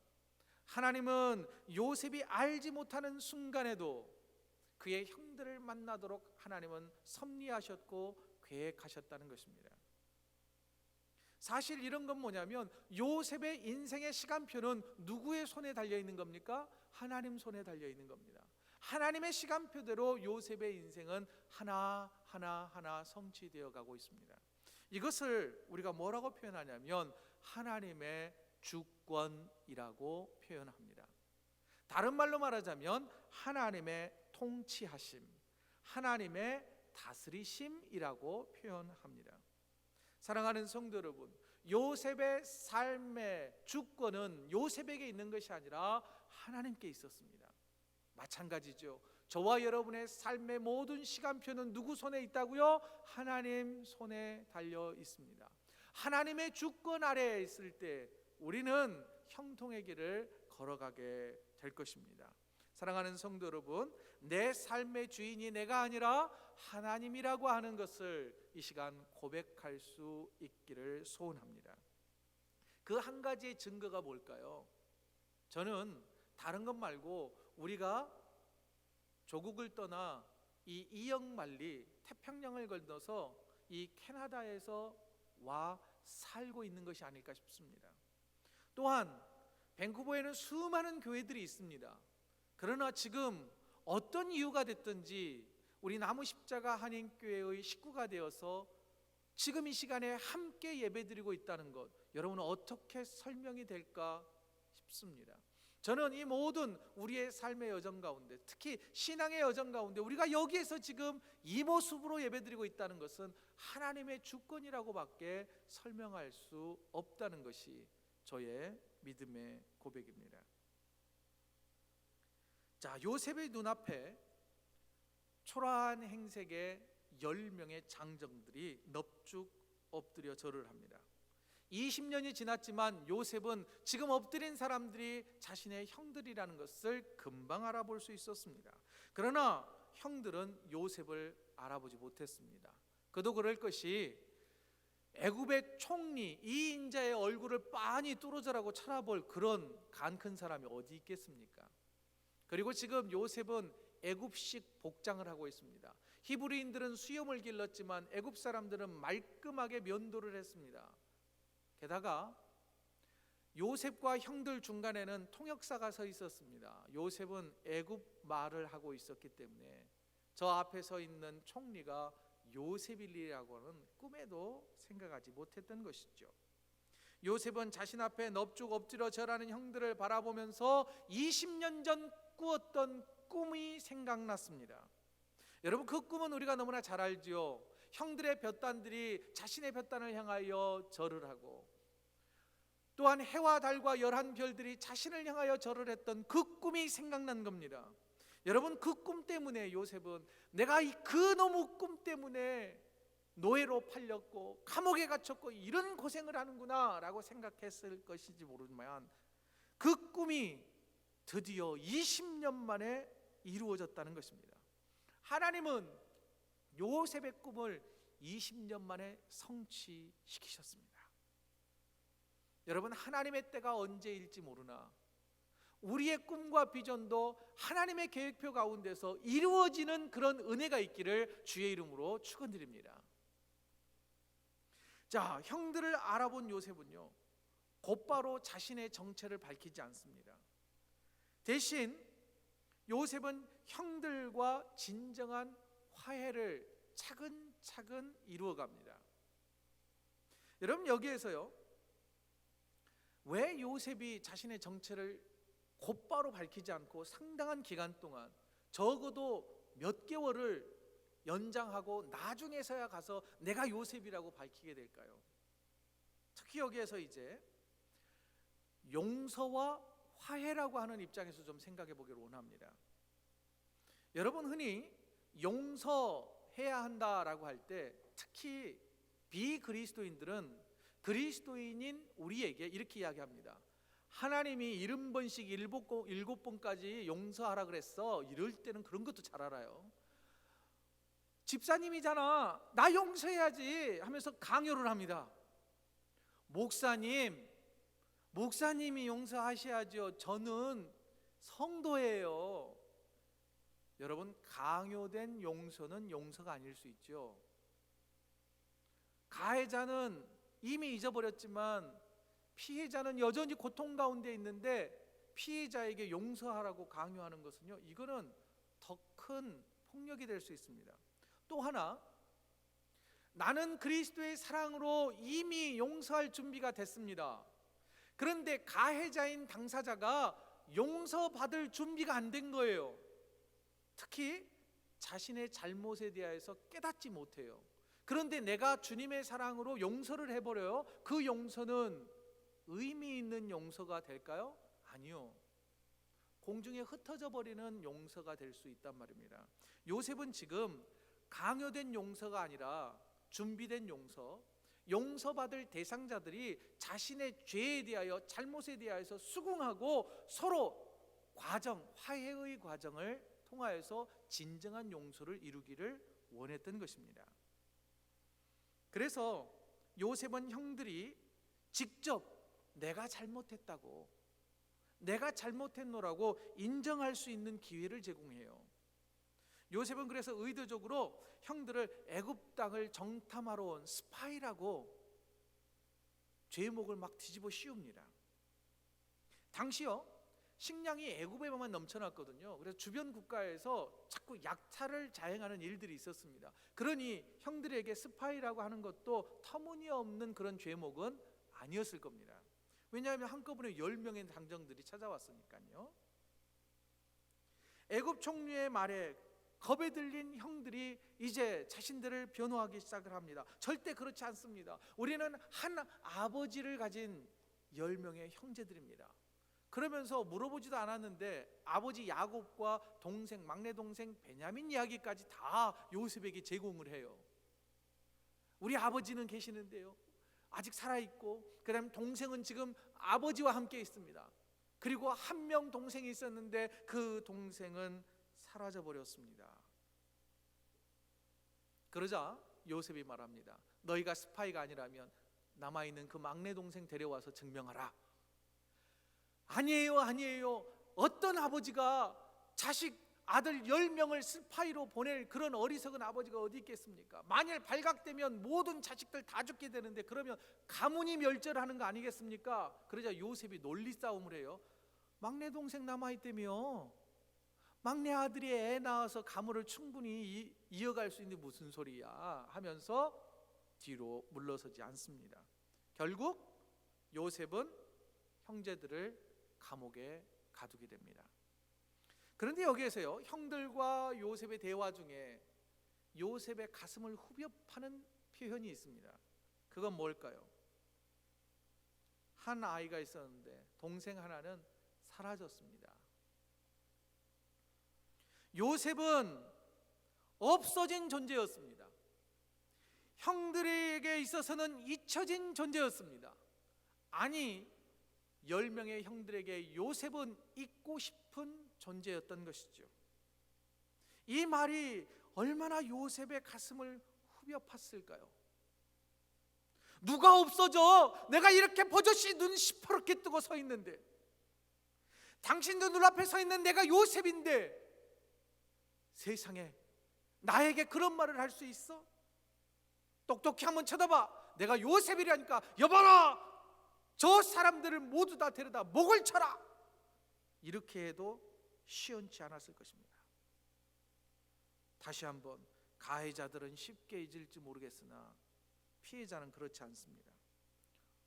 C: 하나님은 요셉이 알지 못하는 순간에도 그의 형들을 만나도록 하나님은 섭리하셨고 계획하셨다는 것입니다. 사실 이런 건 뭐냐면 요셉의 인생의 시간표는 누구의 손에 달려 있는 겁니까? 하나님 손에 달려 있는 겁니다. 하나님의 시간표대로 요셉의 인생은 하나 성취되어 가고 있습니다. 이것을 우리가 뭐라고 표현하냐면 하나님의 주권이라고 표현합니다. 다른 말로 말하자면 하나님의 통치하심, 하나님의 다스리심이라고 표현합니다. 사랑하는 성도 여러분, 요셉의 삶의 주권은 요셉에게 있는 것이 아니라 하나님께 있었습니다. 마찬가지죠. 저와 여러분의 삶의 모든 시간표는 누구 손에 있다고요? 하나님 손에 달려 있습니다. 하나님의 주권 아래에 있을 때 우리는 형통의 길을 걸어가게 될 것입니다. 사랑하는 성도 여러분, 내 삶의 주인이 내가 아니라 하나님이라고 하는 것을 이 시간 고백할 수 있기를 소원합니다. 그 한 가지의 증거가 뭘까요? 저는 다른 것 말고 우리가 조국을 떠나 이 이역만리 태평양을 건너서 이 캐나다에서 와 살고 있는 것이 아닐까 싶습니다. 또한 밴쿠버에는 수많은 교회들이 있습니다. 그러나 지금 어떤 이유가 됐든지 우리 나무십자가 한인교회의 식구가 되어서 지금 이 시간에 함께 예배드리고 있다는 것, 여러분은 어떻게 설명이 될까 싶습니다. 저는 이 모든 우리의 삶의 여정 가운데, 특히 신앙의 여정 가운데 우리가 여기에서 지금 이 모습으로 예배드리고 있다는 것은 하나님의 주권이라고밖에 설명할 수 없다는 것이 저의 믿음의 고백입니다. 자, 요셉의 눈앞에 초라한 행색의 10명의 장정들이 넙죽 엎드려 절을 합니다. 20년이 지났지만 요셉은 지금 엎드린 사람들이 자신의 형들이라는 것을 금방 알아볼 수 있었습니다. 그러나 형들은 요셉을 알아보지 못했습니다. 그도 그럴 것이 애굽의 총리 이 인자의 얼굴을 빤히 뚫어져라고 쳐다볼 그런 간 큰 사람이 어디 있겠습니까? 그리고 지금 요셉은 애굽식 복장을 하고 있습니다. 히브리인들은 수염을 길렀지만 애굽 사람들은 말끔하게 면도를 했습니다. 게다가 요셉과 형들 중간에는 통역사가 서 있었습니다. 요셉은 애굽 말을 하고 있었기 때문에 저 앞에 서 있는 총리가 요셉이라고는 꿈에도 생각하지 못했던 것이죠. 요셉은 자신 앞에 넙죽 엎드려 절하는 형들을 바라보면서 20년 전 꾸었던 꿈이 생각났습니다. 여러분, 그 꿈은 우리가 너무나 잘 알지요. 형들의 볕단들이 자신의 볕단을 향하여 절을 하고, 또한 해와 달과 11별들이 자신을 향하여 절을 했던 그 꿈이 생각난 겁니다. 여러분, 그 꿈 때문에 요셉은 내가 그 너무 꿈 때문에 노예로 팔렸고 감옥에 갇혔고 이런 고생을 하는구나 라고 생각했을 것인지 모르지만 그 꿈이 드디어 20년 만에 이루어졌다는 것입니다. 하나님은 요셉의 꿈을 20년 만에 성취시키셨습니다. 여러분, 하나님의 때가 언제일지 모르나 우리의 꿈과 비전도 하나님의 계획표 가운데서 이루어지는 그런 은혜가 있기를 주의 이름으로 축원드립니다. 자, 형들을 알아본 요셉은요, 곧바로 자신의 정체를 밝히지 않습니다. 대신 요셉은 형들과 진정한 화해를 차근차근 이루어갑니다. 여러분, 여기에서요, 왜 요셉이 자신의 정체를 곧바로 밝히지 않고 상당한 기간 동안, 적어도 몇 개월을 연장하고 나중에서야 가서 내가 요셉이라고 밝히게 될까요? 특히 여기에서 이제 용서와 화해라고 하는 입장에서 좀 생각해 보기를 원합니다. 여러분, 흔히 용서해야 한다라고 할 때 특히 비그리스도인들은 그리스도인인 우리에게 이렇게 이야기합니다. 하나님이 70번씩 7번까지 용서하라 그랬어. 이럴 때는 그런 것도 잘 알아요. 집사님이잖아, 나 용서해야지 하면서 강요를 합니다. 목사님이 용서하셔야죠. 저는 성도예요. 여러분, 강요된 용서는 용서가 아닐 수 있죠. 가해자는 이미 잊어버렸지만 피해자는 여전히 고통 가운데 있는데 피해자에게 용서하라고 강요하는 것은요, 이거는 더 큰 폭력이 될 수 있습니다. 또 하나, 나는 그리스도의 사랑으로 이미 용서할 준비가 됐습니다. 그런데 가해자인 당사자가 용서받을 준비가 안 된 거예요. 특히 자신의 잘못에 대해서 깨닫지 못해요. 그런데 내가 주님의 사랑으로 용서를 해버려요. 그 용서는 의미 있는 용서가 될까요? 아니요. 공중에 흩어져 버리는 용서가 될 수 있단 말입니다. 요셉은 지금 강요된 용서가 아니라 준비된 용서, 용서받을 대상자들이 자신의 죄에 대하여, 잘못에 대하여서 수긍하고 서로 화해의 과정을 통하여서 진정한 용서를 이루기를 원했던 것입니다. 그래서 요셉은 형들이 직접 내가 잘못했다고, 내가 잘못했노라고 인정할 수 있는 기회를 제공해요. 요셉은 그래서 의도적으로 형들을 애굽 땅을 정탐하러 온 스파이라고 죄목을 막 뒤집어 씌웁니다. 당시요 식량이 애굽에만 넘쳐났거든요. 그래서 주변 국가에서 자꾸 약탈을 자행하는 일들이 있었습니다. 그러니 형들에게 스파이라고 하는 것도 터무니없는 그런 죄목은 아니었을 겁니다. 왜냐하면 한꺼번에 10명의 장정들이 찾아왔으니까요. 애굽 총리의 말에 겁에 들린 형들이 이제 자신들을 변호하기 시작을 합니다. 절대 그렇지 않습니다. 우리는 한 아버지를 가진 10명의 형제들입니다. 그러면서 물어보지도 않았는데 아버지 야곱과 동생, 막내 동생 베냐민 이야기까지 다 요셉에게 제공을 해요. 우리 아버지는 계시는데요, 아직 살아있고, 그 다음에 동생은 지금 아버지와 함께 있습니다. 그리고 한 명 동생이 있었는데 그 동생은 사라져 버렸습니다. 그러자 요셉이 말합니다. 너희가 스파이가 아니라면 남아있는 그 막내 동생 데려와서 증명하라. 아니에요. 어떤 아버지가 자식 아들 10명을 스파이로 보낼 그런 어리석은 아버지가 어디 있겠습니까? 만일 발각되면 모든 자식들 다 죽게 되는데 그러면 가문이 멸절하는 거 아니겠습니까? 그러자 요셉이 논리 싸움을 해요. 막내 동생 남아있다며, 막내 아들이 애 낳아서 가문을 충분히 이어갈 수 있는데 무슨 소리야 하면서 뒤로 물러서지 않습니다. 결국 요셉은 형제들을 감옥에 가두게 됩니다. 그런데 여기에서요, 형들과 요셉의 대화 중에 요셉의 가슴을 후벼 파는 표현이 있습니다. 그건 뭘까요? 한 아이가 있었는데 동생 하나는 사라졌습니다. 요셉은 없어진 존재였습니다. 형들에게 있어서는 잊혀진 존재였습니다. 아니, 10명의 형들에게 요셉은 잊고 싶은 존재였던 것이죠. 이 말이 얼마나 요셉의 가슴을 후벼 팠을까요? 누가 없어져? 내가 이렇게 버젓이 눈 시퍼렇게 뜨고 서 있는데, 당신도 눈앞에 서 있는 내가 요셉인데 세상에 나에게 그런 말을 할 수 있어? 똑똑히 한번 쳐다봐. 내가 요셉이라니까. 여봐라, 저 사람들을 모두 다 데려다 목을 쳐라. 이렇게 해도 시원치 않았을 것입니다. 다시 한번, 가해자들은 쉽게 잊을지 모르겠으나 피해자는 그렇지 않습니다.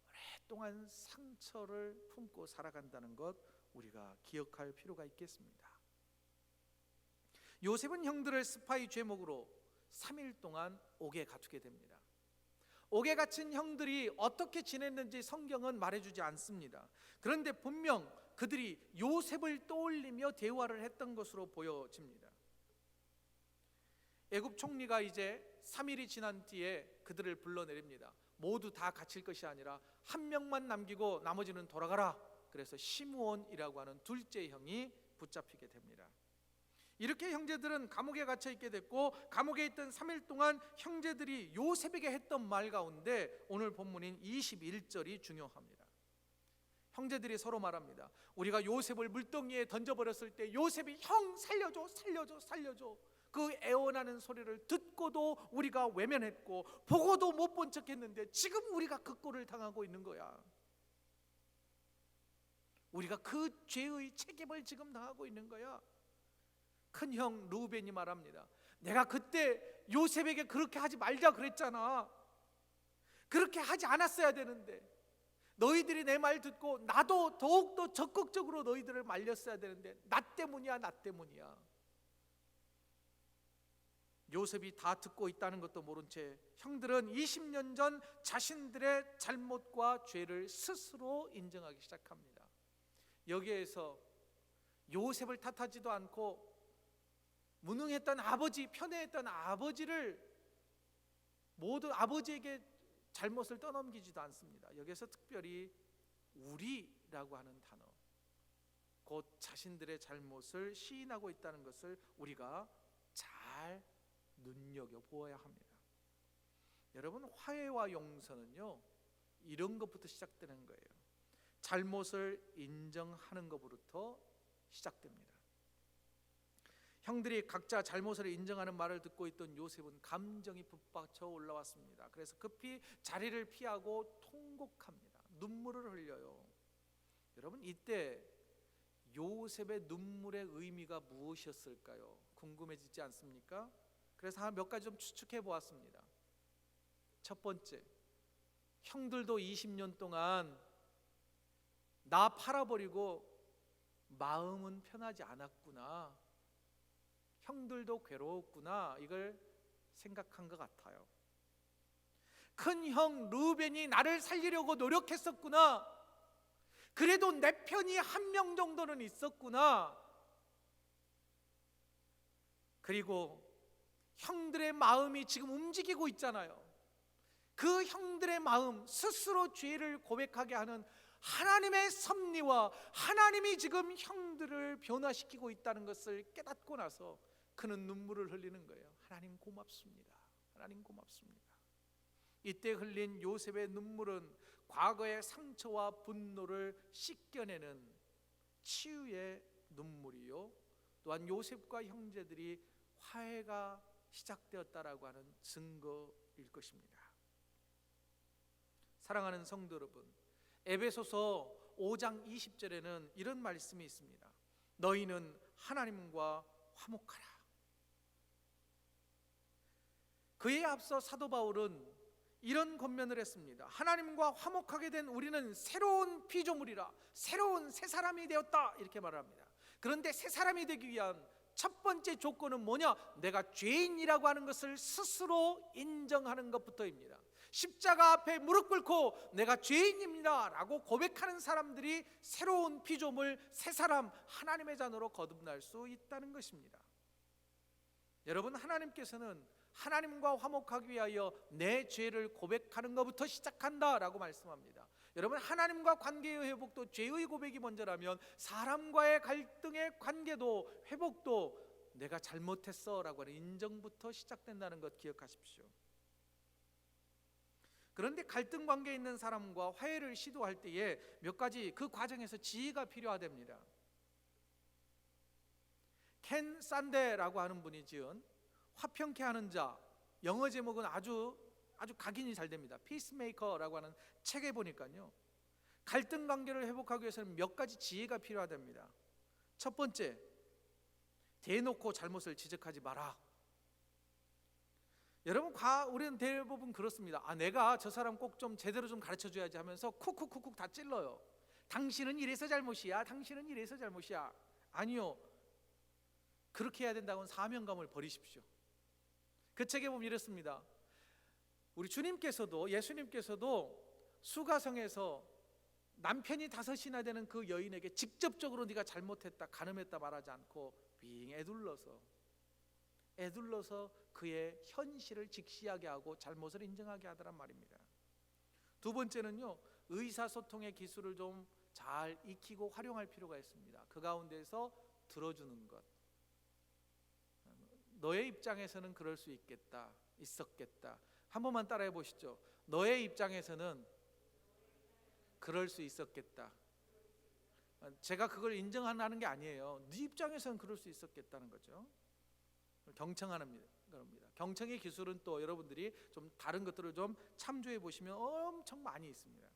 C: 오랫동안 상처를 품고 살아간다는 것 우리가 기억할 필요가 있겠습니다. 요셉은 형들을 스파이 죄목으로 3일 동안 옥에 갇히게 됩니다. 옥에 갇힌 형들이 어떻게 지냈는지 성경은 말해주지 않습니다. 그런데 분명 그들이 요셉을 떠올리며 대화를 했던 것으로 보여집니다. 애굽 총리가 이제 3일이 지난 뒤에 그들을 불러내립니다. 모두 다 갇힐 것이 아니라 한 명만 남기고 나머지는 돌아가라. 그래서 시므온이라고 하는 둘째 형이 붙잡히게 됩니다. 이렇게 형제들은 감옥에 갇혀 있게 됐고, 감옥에 있던 3일 동안 형제들이 요셉에게 했던 말 가운데 오늘 본문인 21절이 중요합니다. 형제들이 서로 말합니다. 우리가 요셉을 물동이에 던져버렸을 때 요셉이 형 살려줘 살려줘 살려줘, 그 애원하는 소리를 듣고도 우리가 외면했고 보고도 못 본 척했는데 지금 우리가 그 꼴을 당하고 있는 거야. 우리가 그 죄의 책임을 지금 당하고 있는 거야. 큰형 루벤이 말합니다. 내가 그때 요셉에게 그렇게 하지 말자 그랬잖아. 그렇게 하지 않았어야 되는데, 너희들이 내 말 듣고 나도 더욱더 적극적으로 너희들을 말렸어야 되는데 나 때문이야. 요셉이 다 듣고 있다는 것도 모른 채 형들은 20년 전 자신들의 잘못과 죄를 스스로 인정하기 시작합니다. 여기에서 요셉을 탓하지도 않고 무능했던 아버지, 편애했던 아버지를 모두 아버지에게 잘못을 떠넘기지도 않습니다. 여기서 특별히 우리라고 하는 단어, 곧 자신들의 잘못을 시인하고 있다는 것을 우리가 잘 눈여겨보아야 합니다. 여러분, 화해와 용서는요, 이런 것부터 시작되는 거예요. 잘못을 인정하는 것부터 시작됩니다. 형들이 각자 잘못을 인정하는 말을 듣고 있던 요셉은 감정이 북받쳐 올라왔습니다. 그래서 급히 자리를 피하고 통곡합니다. 눈물을 흘려요. 여러분, 이때 요셉의 눈물의 의미가 무엇이었을까요? 궁금해지지 않습니까? 그래서 몇 가지 좀 추측해 보았습니다. 첫 번째, 형들도 20년 동안 나 팔아버리고 마음은 편하지 않았구나, 형들도 괴로웠구나, 이걸 생각한 것 같아요. 큰 형 르벤이 나를 살리려고 노력했었구나, 그래도 내 편이 한 명 정도는 있었구나. 그리고 형들의 마음이 지금 움직이고 있잖아요. 그 형들의 마음, 스스로 죄를 고백하게 하는 하나님의 섭리와 하나님이 지금 형들을 변화시키고 있다는 것을 깨닫고 나서 그는 눈물을 흘리는 거예요. 하나님 고맙습니다. 하나님 고맙습니다. 이때 흘린 요셉의 눈물은 과거의 상처와 분노를 씻겨내는 치유의 눈물이요, 또한 요셉과 형제들이 화해가 시작되었다라고 하는 증거일 것입니다. 사랑하는 성도 여러분, 에베소서 5장 20절에는 이런 말씀이 있습니다. 너희는 하나님과 화목하라. 그에 앞서 사도 바울은 이런 권면을 했습니다. 하나님과 화목하게 된 우리는 새로운 피조물이라, 새로운 새 사람이 되었다, 이렇게 말을 합니다. 그런데 새 사람이 되기 위한 첫 번째 조건은 뭐냐? 내가 죄인이라고 하는 것을 스스로 인정하는 것부터입니다. 십자가 앞에 무릎 꿇고 내가 죄인입니다 라고 고백하는 사람들이 새로운 피조물, 새 사람, 하나님의 자녀로 거듭날 수 있다는 것입니다. 여러분, 하나님께서는 하나님과 화목하기 위하여 내 죄를 고백하는 것부터 시작한다라고 말씀합니다. 여러분, 하나님과 관계의 회복도 죄의 고백이 먼저라면 사람과의 갈등의 관계도 회복도 내가 잘못했어 라고 하는 인정부터 시작된다는 것 기억하십시오. 그런데 갈등 관계에 있는 사람과 화해를 시도할 때에 몇 가지 그 과정에서 지혜가 필요하답니다. 켄 산데라고 하는 분이 지은 화평케 하는 자, 영어 제목은 아주 각인이 잘 됩니다. 피스메이커라고 하는 책에 보니까요, 갈등 관계를 회복하기 위해서는 몇 가지 지혜가 필요하답니다. 첫 번째, 대놓고 잘못을 지적하지 마라. 여러분, 우리는 대부분 그렇습니다. 내가 저 사람 꼭 좀 제대로 좀 가르쳐 줘야지 하면서 쿡쿡쿡쿡 다 찔러요. 당신은 이래서 잘못이야, 당신은 이래서 잘못이야. 아니요, 그렇게 해야 된다고는 사명감을 버리십시오. 그 책에 보면 이렇습니다. 우리 주님께서도, 예수님께서도 수가성에서 남편이 5이나 되는 그 여인에게 직접적으로 네가 잘못했다, 간음했다 말하지 않고 빙 애둘러서 그의 현실을 직시하게 하고 잘못을 인정하게 하더란 말입니다. 두 번째는요, 의사소통의 기술을 좀 잘 익히고 활용할 필요가 있습니다. 그 가운데서 들어주는 것. 너의 입장에서는 그럴 수 있었겠다. 한 번만 따라해 보시죠. 너의 입장에서는 그럴 수 있었겠다. 제가 그걸 인정하는 게 아니에요. 네 입장에서는 그럴 수 있었겠다는 거죠. 경청하는 겁니다. 경청의 기술은 또 여러분들이 좀 다른 것들을 좀 참조해 보시면 엄청 많이 있습니다.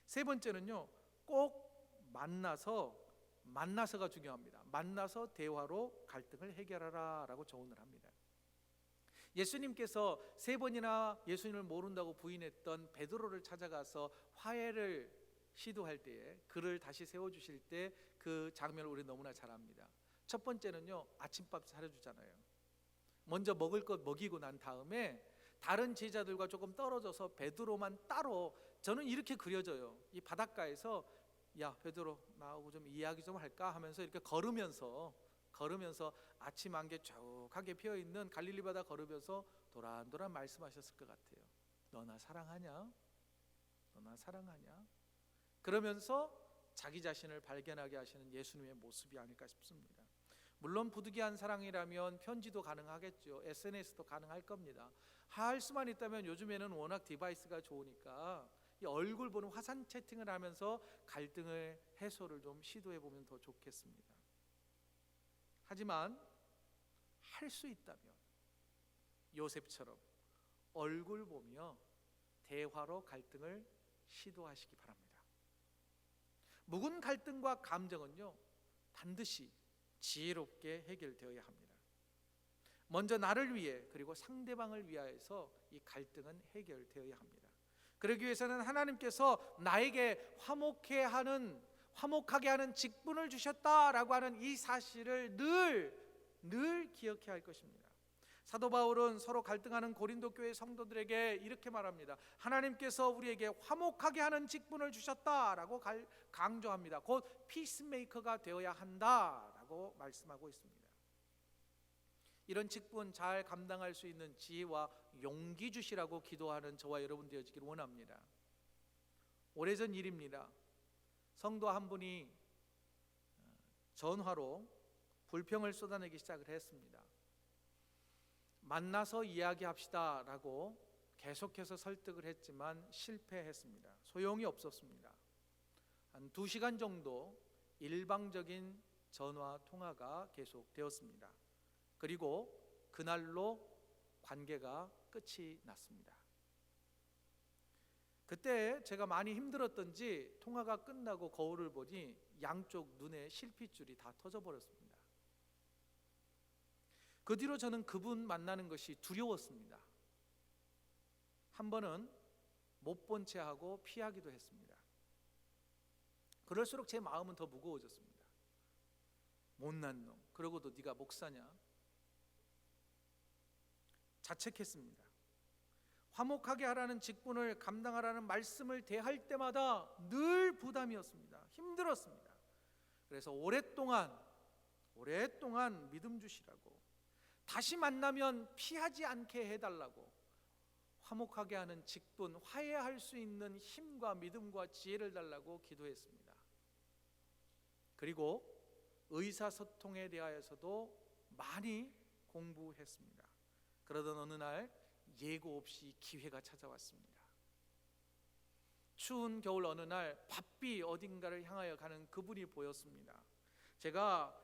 C: 세 번째는요, 꼭 만나서가 중요합니다. 만나서 대화로 갈등을 해결하라 라고 조언을 합니다. 예수님께서 3번이나 예수님을 모른다고 부인했던 베드로를 찾아가서 화해를 시도할 때에 그를 다시 세워주실 때 그 장면을 우리 너무나 잘 압니다. 첫 번째는요, 아침밥 차려주잖아요. 먼저 먹을 것 먹이고 난 다음에 다른 제자들과 조금 떨어져서 베드로만 따로, 저는 이렇게 그려져요. 이 바닷가에서 야 베드로 나하고 좀 이야기 좀 할까 하면서 이렇게 걸으면서 아침 안개 쭉 피어있는 갈릴리 바다 걸으면서 도란도란 말씀하셨을 것 같아요. 너 나 사랑하냐? 그러면서 자기 자신을 발견하게 하시는 예수님의 모습이 아닐까 싶습니다. 물론 부득이한 사랑이라면 편지도 가능하겠죠. SNS도 가능할 겁니다. 할 수만 있다면 요즘에는 워낙 디바이스가 좋으니까 이 얼굴 보는 화상 채팅을 하면서 갈등을 해소를 좀 시도해 보면 더 좋겠습니다. 하지만 할 수 있다면 요셉처럼 얼굴 보며 대화로 갈등을 시도하시기 바랍니다. 묵은 갈등과 감정은요, 반드시 지혜롭게 해결되어야 합니다. 먼저 나를 위해 그리고 상대방을 위하여서 이 갈등은 해결되어야 합니다. 그러기 위해서는 하나님께서 나에게 화목하게 하는 직분을 주셨다라고 하는 이 사실을 늘 기억해야 할 것입니다. 사도 바울은 서로 갈등하는 고린도 교회 성도들에게 이렇게 말합니다. 하나님께서 우리에게 화목하게 하는 직분을 주셨다라고 강조합니다. 곧 피스메이커가 되어야 한다라고 말씀하고 있습니다. 이런 직분 잘 감당할 수 있는 지혜와 용기 주시라고 기도하는 저와 여러분 되어지기를 원합니다. 오래전 일입니다. 성도 한 분이 전화로 불평을 쏟아내기 시작을 했습니다. 만나서 이야기합시다 라고 계속해서 설득을 했지만 실패했습니다. 소용이 없었습니다. 한 2시간 정도 일방적인 전화 통화가 계속되었습니다. 그리고 그날로 관계가 끝이 났습니다. 그때 제가 많이 힘들었던지 통화가 끝나고 거울을 보니 양쪽 눈에 실핏줄이 다 터져버렸습니다. 그 뒤로 저는 그분 만나는 것이 두려웠습니다. 한 번은 못 본 채 하고 피하기도 했습니다. 그럴수록 제 마음은 더 무거워졌습니다. 못난 놈, 그러고도 네가 목사냐? 자책했습니다. 화목하게 하라는 직분을 감당하라는 말씀을 대할 때마다 늘 부담이었습니다. 힘들었습니다. 그래서 오랫동안 믿음 주시라고, 다시 만나면 피하지 않게 해달라고, 화목하게 하는 직분, 화해할 수 있는 힘과 믿음과 지혜를 달라고 기도했습니다. 그리고 의사소통에 대하여서도 많이 공부했습니다. 그러던 어느 날 예고 없이 기회가 찾아왔습니다. 추운 겨울 어느 날 바삐 어딘가를 향하여 가는 그분이 보였습니다. 제가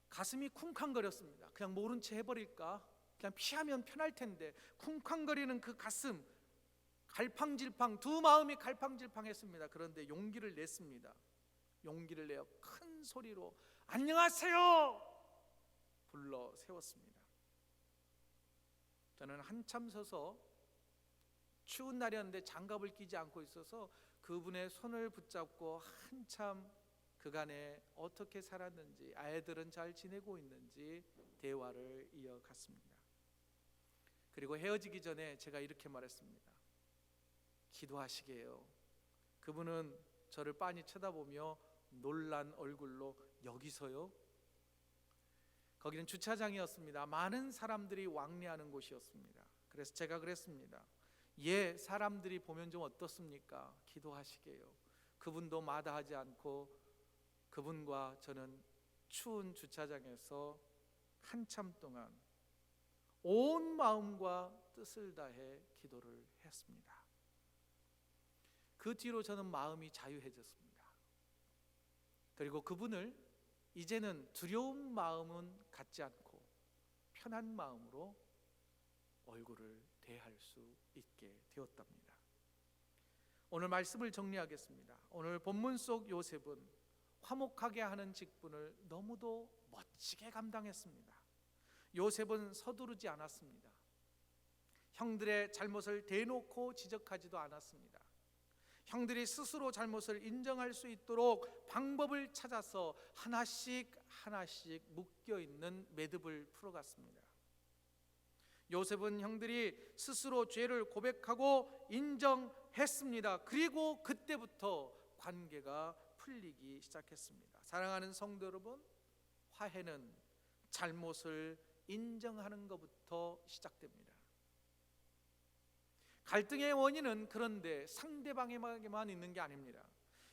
C: 가슴이 쿵쾅거렸습니다. 그냥 모른 채 해버릴까? 그냥 피하면 편할 텐데. 쿵쾅거리는 그 가슴, 갈팡질팡, 두 마음이 갈팡질팡했습니다. 그런데 용기를 냈습니다. 용기를 내어 큰 소리로 안녕하세요 불러 세웠습니다. 저는 한참 서서, 추운 날이었는데 장갑을 끼지 않고 있어서 그분의 손을 붙잡고 한참 그간에 어떻게 살았는지, 아이들은 잘 지내고 있는지 대화를 이어갔습니다. 그리고 헤어지기 전에 제가 이렇게 말했습니다. 기도하시게요. 그분은 저를 빤히 쳐다보며 놀란 얼굴로 여기서요? 거기는 주차장이었습니다. 많은 사람들이 왕래하는 곳이었습니다. 그래서 제가 그랬습니다. 예, 사람들이 보면 좀 어떻습니까? 기도하시게요. 그분도 마다하지 않고 그분과 저는 추운 주차장에서 한참 동안 온 마음과 뜻을 다해 기도를 했습니다. 그 뒤로 저는 마음이 자유해졌습니다. 그리고 그분을 이제는 두려운 마음은 갖지 않고 편한 마음으로 얼굴을 대할 수 있게 되었답니다. 오늘 말씀을 정리하겠습니다. 오늘 본문 속 요셉은 화목하게 하는 직분을 너무도 멋지게 감당했습니다. 요셉은 서두르지 않았습니다. 형들의 잘못을 대놓고 지적하지도 않았습니다. 형들이 스스로 잘못을 인정할 수 있도록 방법을 찾아서 하나씩 묶여있는 매듭을 풀어갔습니다. 요셉은 형들이 스스로 죄를 고백하고 인정했습니다. 그리고 그때부터 관계가 풀리기 시작했습니다. 사랑하는 성도 여러분, 화해는 잘못을 인정하는 것부터 시작됩니다. 갈등의 원인은 그런데 상대방에게만 있는 게 아닙니다.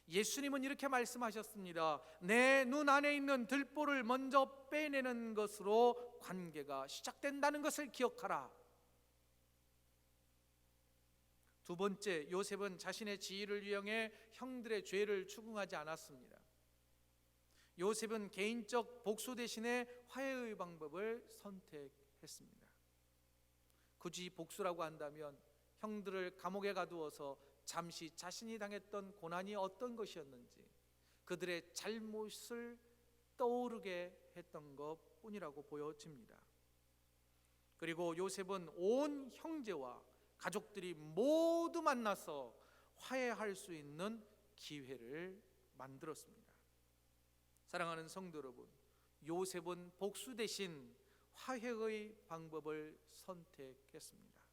C: 예수님은 이렇게 말씀하셨습니다. 내 눈 안에 있는 들보를 먼저 빼내는 것으로 관계가 시작된다는 것을 기억하라. 두 번째, 요셉은 자신의 지위를 이용해 형들의 죄를 추궁하지 않았습니다. 요셉은 개인적 복수 대신에 화해의 방법을 선택했습니다. 굳이 복수라고 한다면 형들을 감옥에 가두어서 잠시 자신이 당했던 고난이 어떤 것이었는지 그들의 잘못을 떠오르게 했던 것뿐이라고 보여집니다. 그리고 요셉은 온 형제와 가족들이 모두 만나서 화해할 수 있는 기회를 만들었습니다. 사랑하는 성도 여러분, 요셉은 복수 대신 화해의 방법을 선택했습니다.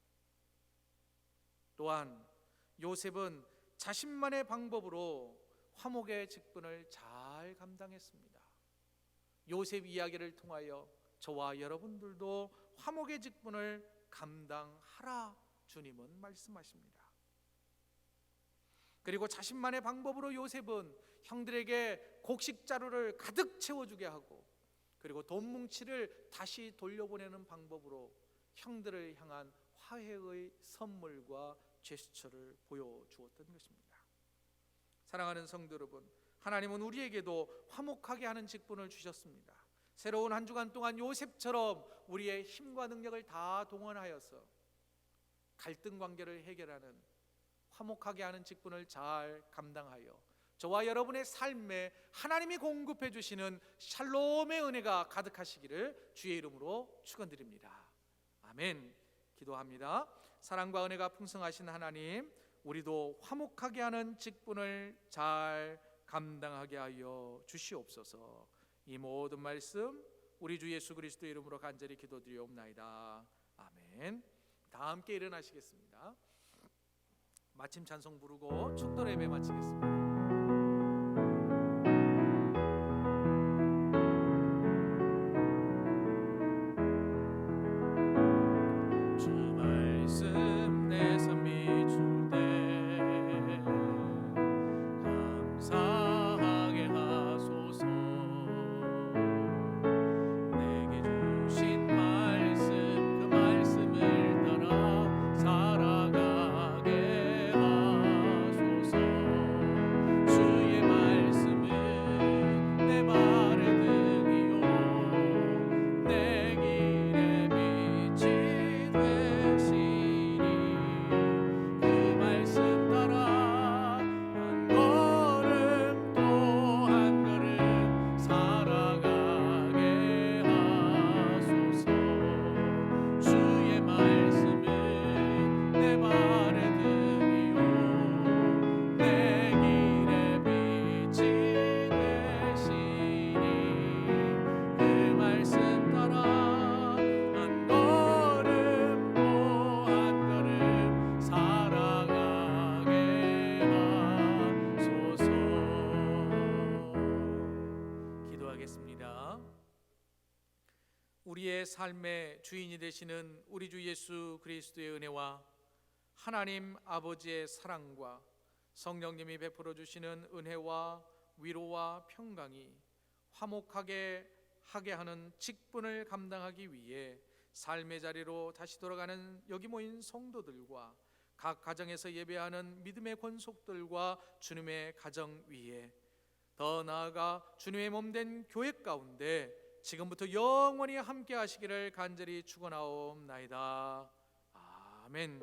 C: 또한 요셉은 자신만의 방법으로 화목의 직분을 잘 감당했습니다. 요셉 이야기를 통하여 저와 여러분들도 화목의 직분을 감당하라 주님은 말씀하십니다. 그리고 자신만의 방법으로 요셉은 형들에게 곡식 자루를 가득 채워주게 하고, 그리고 돈 뭉치를 다시 돌려보내는 방법으로 형들을 향한 화해의 선물과 제스처를 보여주었던 것입니다. 사랑하는 성도 여러분, 하나님은 우리에게도 화목하게 하는 직분을 주셨습니다. 새로운 한 주간 동안 요셉처럼 우리의 힘과 능력을 다 동원하여서 갈등 관계를 해결하는 화목하게 하는 직분을 잘 감당하여 저와 여러분의 삶에 하나님이 공급해 주시는 샬롬의 은혜가 가득하시기를 주의 이름으로 축원드립니다. 아멘. 기도합니다. 사랑과 은혜가 풍성하신 하나님, 우리도 화목하게 하는 직분을 잘 감당하게 하여 주시옵소서. 이 모든 말씀 우리 주 예수 그리스도의 이름으로 간절히 기도드리옵나이다. 아멘. 다 함께 일어나시겠습니다. 마침 찬송 부르고 축도 예배 마치겠습니다. 우리의 삶의 주인이 되시는 우리 주 예수 그리스도의 은혜와 하나님 아버지의 사랑과 성령님이 베풀어 주시는 은혜와 위로와 평강이 화목하게 하게 하는 직분을 감당하기 위해 삶의 자리로 다시 돌아가는 여기 모인 성도들과 각 가정에서 예배하는 믿음의 권속들과 주님의 가정 위에, 더 나아가 주님의 몸된 교회 가운데 지금부터 영원히 함께 하시기를 간절히 축원하옵나이다. 아멘.